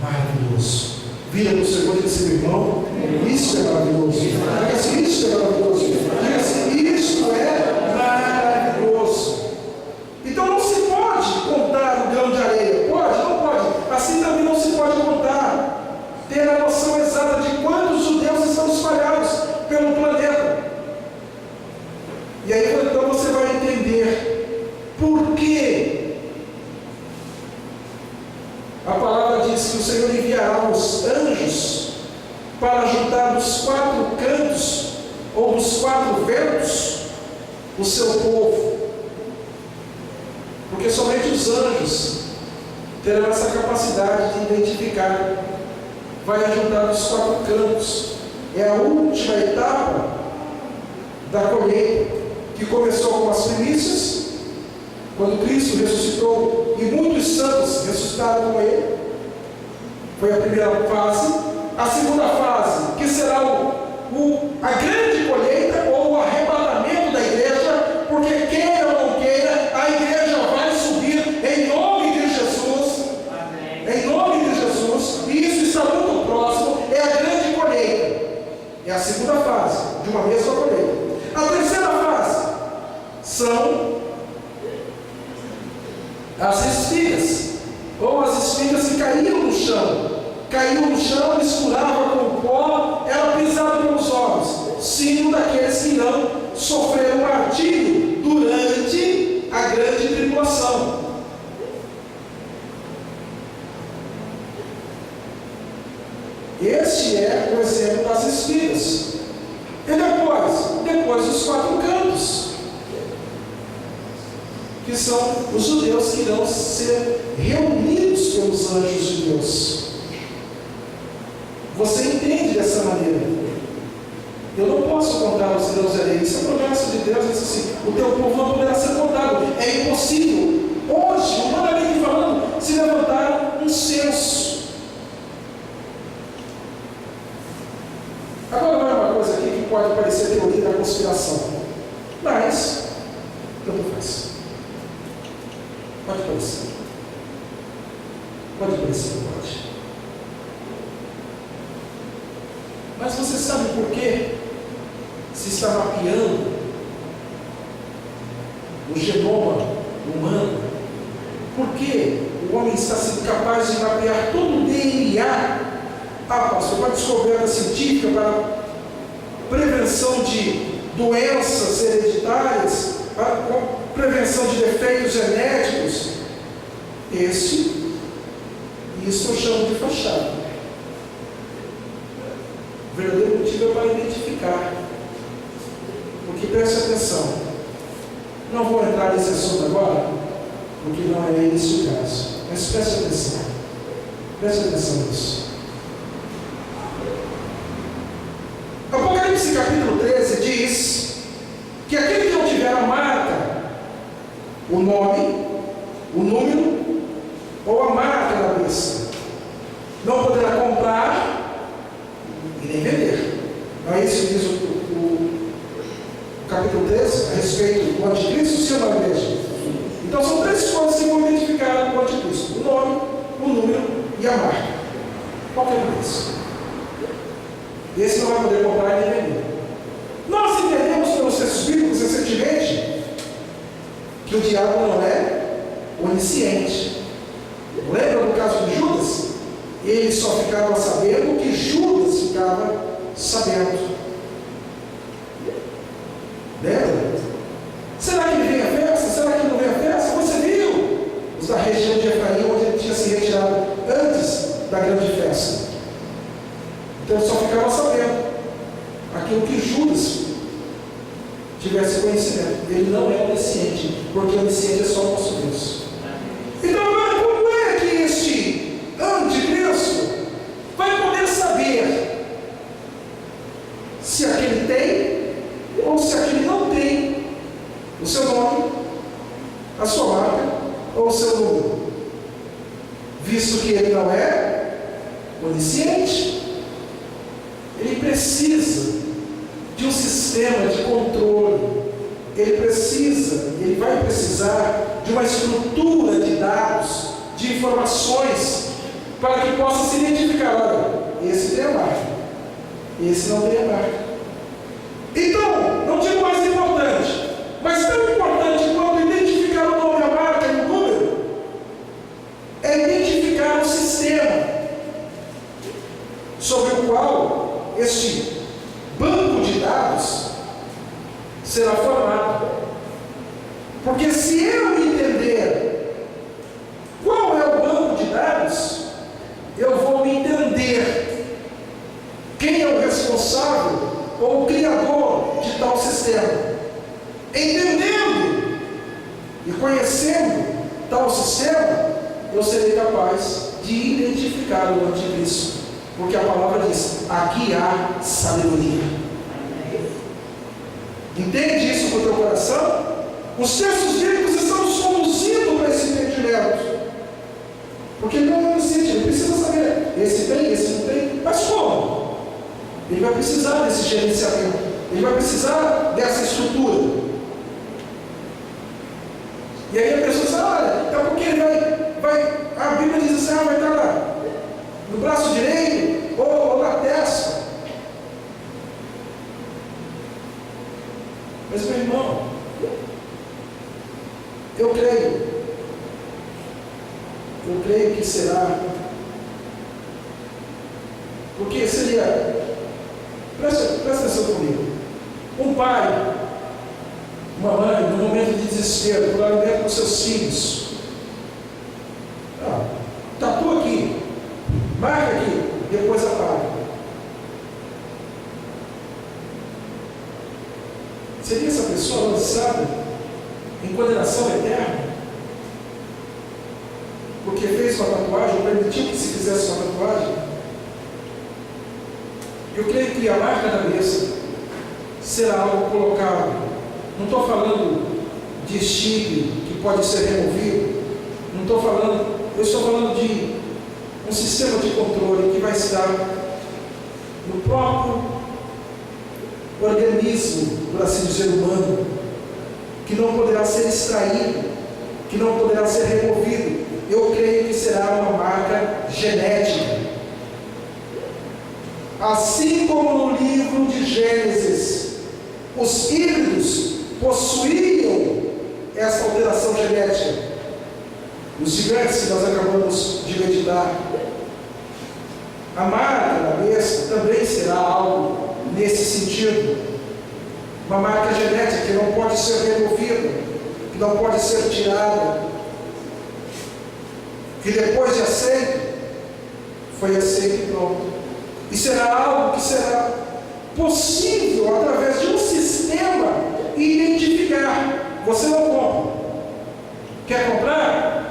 maravilhoso. Vira para o Senhor e diz assim: irmão, isso é maravilhoso. Diga assim: isso é maravilhoso. Diga assim: isso é maravilhoso. Então não se pode contar o grão de areia. Pode? Não pode. Assim também não se pode contar, ter a noção exata de quantos judeus estão espalhados pelo planeta. E aí então você vai entender por que a palavra diz que o Senhor enviará os anjos para juntar dos 4 cantos ou dos 4 ventos o seu povo. Porque somente os anjos terão essa capacidade de identificar. Vai ajudar dos 4 cantos. É a última etapa da colheita, que começou com as primícias, quando Cristo ressuscitou e muitos santos ressuscitaram com Ele. Foi a primeira fase. A segunda fase, que será a grande colheita ou o arrebatamento da igreja, porque queira ou não queira, a igreja vai subir em nome de Jesus. Amém. Em nome de Jesus. E isso está muito próximo. É a grande colheita. É a segunda fase de uma mesma colheita. A terceira fase são as espigas, ou as espigas que caíam no chão. Caiu no chão, misturava com o pó, era pisado pelos homens. Símbolo daqueles que irão sofrer o martírio durante a grande tribulação. Este é o exemplo das espigas. E depois os 4 cantos, que são os judeus que irão ser reunidos pelos anjos de Deus. Você entende dessa maneira? Eu não posso contar os grãos de areia. Isso é promessa de Deus. Diz assim: o teu povo não poderá ser contado. É impossível. Hoje, humanamente falando, se levantar um censo. Agora vai uma coisa aqui que pode parecer teoria da conspiração, mas tanto faz. Pode parecer. Pode parecer, pode. Mas você sabe por que se está mapeando o genoma humano? Por que o homem está sendo capaz de mapear todo o DNA? Pastor, uma descoberta científica para prevenção de doenças hereditárias, prevenção de defeitos genéticos. Isso eu chamo de fachada. O verdadeiro motivo é para identificar. Porque preste atenção. Não vou entrar nesse assunto agora, porque não é esse o caso. Mas preste atenção. Preste atenção nisso. Apocalipse capítulo 13 diz que aquele que não tiver a marca, o nome, o número ou a marca da besta, não poderá comprar e nem vender. Não é isso que diz o capítulo 13 a respeito do anticristo, sim ou não, igreja? Então são 3 coisas que vão identificar o anticristo: o nome, o número e a marca. Qual que é isso? Esse não vai poder comprar e nem vender. Nós entendemos pelos textos bíblicos recentemente que o diabo não é onisciente. Lembra do caso de Judas? Ele só ficava sabendo o que Judas ficava sabendo. Lembra? Será que ele vem à festa? Será que não vem à festa? Você viu os da região de Efraim, onde ele tinha se retirado antes da grande festa. Então ele só ficava sabendo aquilo que Judas tivesse conhecimento. Ele não é onisciente, porque onisciente é só o nosso Deus. Então agora, como é que este anticristo vai poder saber se aquele tem ou se aquele não tem o seu nome, a sua marca ou o seu número? Visto que ele não é onisciente, ele precisa de um sistema de controle. Ele vai precisar de uma estrutura de dados, de informações, para que possa se identificar. Olha, esse tem a marca, esse não tem a marca. Então, não digo mais importante, mas tão importante quanto identificar o nome, a marca e o número, é identificar o sistema sobre o qual este banco de dados será formado. Porque se eu entender qual é o banco de dados, eu vou entender quem é o responsável ou o criador de tal sistema. Entendendo e conhecendo tal sistema, eu serei capaz de identificar o anticristo. Porque a palavra diz: aqui há sabedoria. Entende isso com o teu coração? Os textos bíblicos estão nos conduzindo para esse entendimento. Porque ele não é inocente, ele precisa saber. Esse tem, esse não tem. Mas como? Ele vai precisar desse gerenciamento. Ele vai precisar dessa estrutura. E aí a pessoa diz: olha, então porque ele vai. A Bíblia diz assim: vai estar lá no braço direito ou na testa. Mas, meu irmão, eu creio que será, porque seria, presta atenção comigo, um pai, uma mãe, no momento de desespero, por alimento dos seus filhos, tatua aqui, marca aqui, depois apaga. Seria essa pessoa lançada em condenação eterna? Porque fez uma tatuagem, ou permitiu que se fizesse uma tatuagem? Eu creio que a marca da besta será algo colocado. Não estou falando de chip que pode ser removido. Não estou falando, eu estou falando de um sistema de controle que vai estar no próprio organismo, por assim dizer, humano, que não poderá ser extraído, que não poderá ser removido. Eu creio que será uma marca genética. Assim como no livro de Gênesis, os híbridos possuíam essa alteração genética. Os gigantes que nós acabamos de meditar. A marca da besta também será algo nesse sentido. Uma marca genética que não pode ser removida, que não pode ser tirada, que depois de aceito, foi aceito e pronto. E será algo que será possível, através de um sistema, identificar. Você não compra. Quer comprar?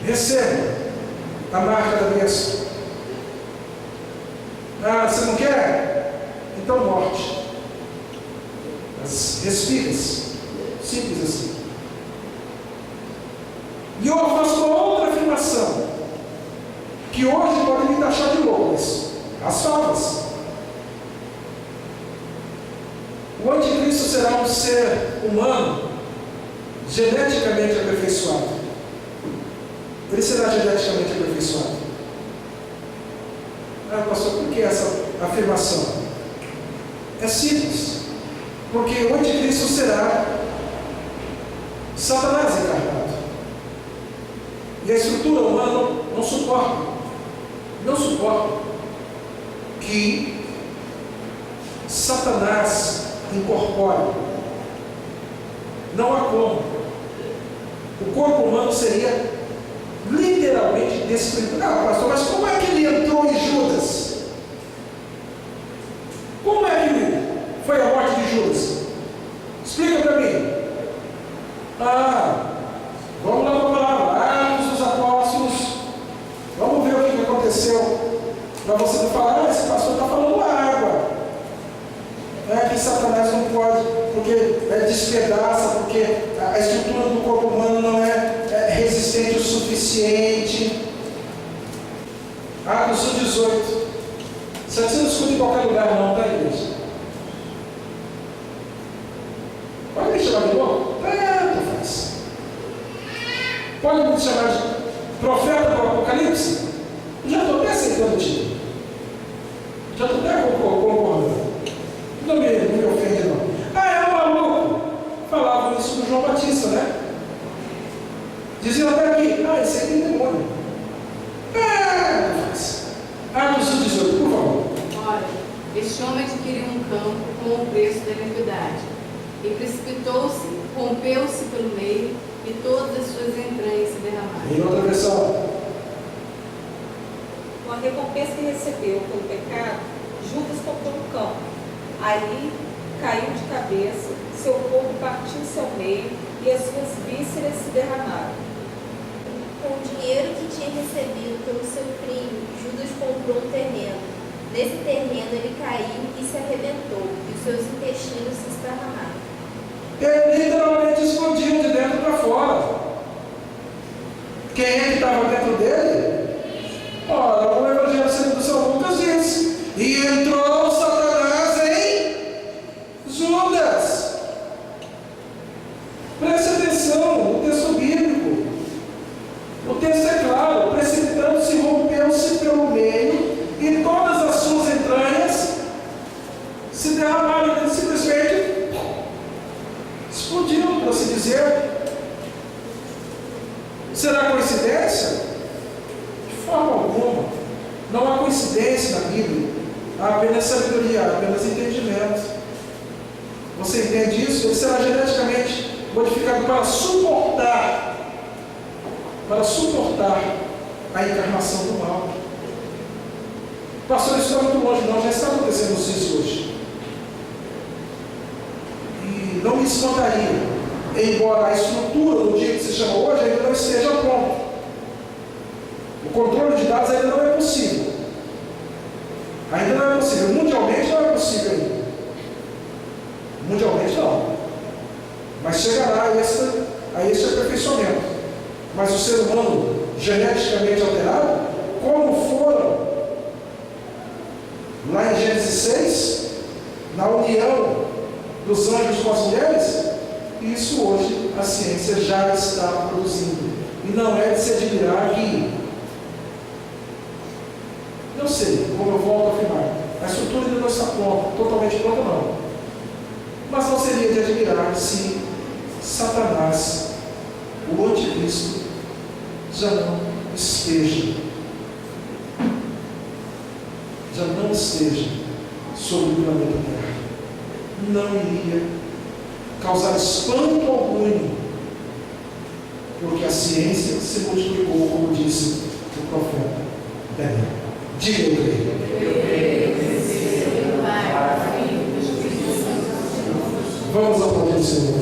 Receba a marca da besta. Você não quer? Então morte. As espigas. Simples assim. E eu faço uma outra afirmação, que hoje podem me taxar de louco, mas as favas. O anticristo será um ser humano geneticamente aperfeiçoado. Ele será geneticamente aperfeiçoado. Pastor, por que essa afirmação? É simples. Porque o anticristo será Satanás encarnado. E a estrutura humana não suporta que Satanás incorpore. Não há como. O corpo humano seria literalmente destruído. Pastor, mas como é que ele entrou em Judas? Como é que foi a morte de Judas? Explica para mim. Vamos lá para a palavra. Atos dos Apóstolos. Vamos ver o que aconteceu. Para você não falar, esse pastor está falando água. Que Satanás não pode, porque despedaça, porque a estrutura do corpo humano não é resistente o suficiente. Atos 1:18. Você não escuta em qualquer lugar não, tá, igreja? Pode me chamar de profeta do Apocalipse? Já estou até aceitando o título. Já estou até concordando. Não me ofende, não. Ah, é um maluco. Falavam isso do João Batista, né? Diziam até aqui, esse aí tem demônio. Atos 18, por favor. Ora, este homem adquiriu um campo com o preço da iniquidade, e precipitou-se, rompeu-se pelo meio, e todas as suas entranhas se derramaram. Em outra versão. Com a recompensa que recebeu pelo pecado, Judas comprou um campo. Ali caiu de cabeça, seu corpo partiu-se ao meio, e as suas vísceras se derramaram. Com o dinheiro que tinha recebido pelo seu crime, Judas comprou um terreno. Nesse terreno ele caiu e se arrebentou, e os seus intestinos se esparramaram. Ele literalmente explodiu de dentro para fora. Quem é que estava dentro dele? Ora, o Evangelho segundo São Lucas diz: e entrou Satanás em Judas. Preste atenção no texto bíblico. O texto é claro: precipitando-se, rompeu-se pelo meio, e todas as suas entranhas se derramaram. Ele simplesmente explodiu, por assim dizer. Será coincidência? De forma alguma. Não há coincidência na Bíblia. Há apenas sabedoria, há apenas entendimento. Você entende isso? Ele será geneticamente modificado para suportar a encarnação do mal. Pastor, isso está muito longe, não, já está acontecendo nos dias de hoje. E não me espantaria, embora a estrutura do dia que se chama hoje ainda não esteja pronta. O controle de dados ainda não é possível. Ainda não é possível. Mundialmente não é possível ainda. Mundialmente não. Mas chegará a esse aperfeiçoamento. Mas o ser humano geneticamente alterado, como foram lá em Gênesis 6, na união dos anjos com as mulheres, isso hoje a ciência já está produzindo. E não é de se admirar que, não sei, como eu volto a afirmar, a estrutura ainda não está pronta, totalmente pronta não. Mas não seria de admirar se Satanás, o anticristo, já não esteja sobre o planeta Terra. Não iria causar espanto algum, porque a ciência se multiplicou, como disse o profeta Daniel. Diga eu creio. Vamos aplaudir o Senhor.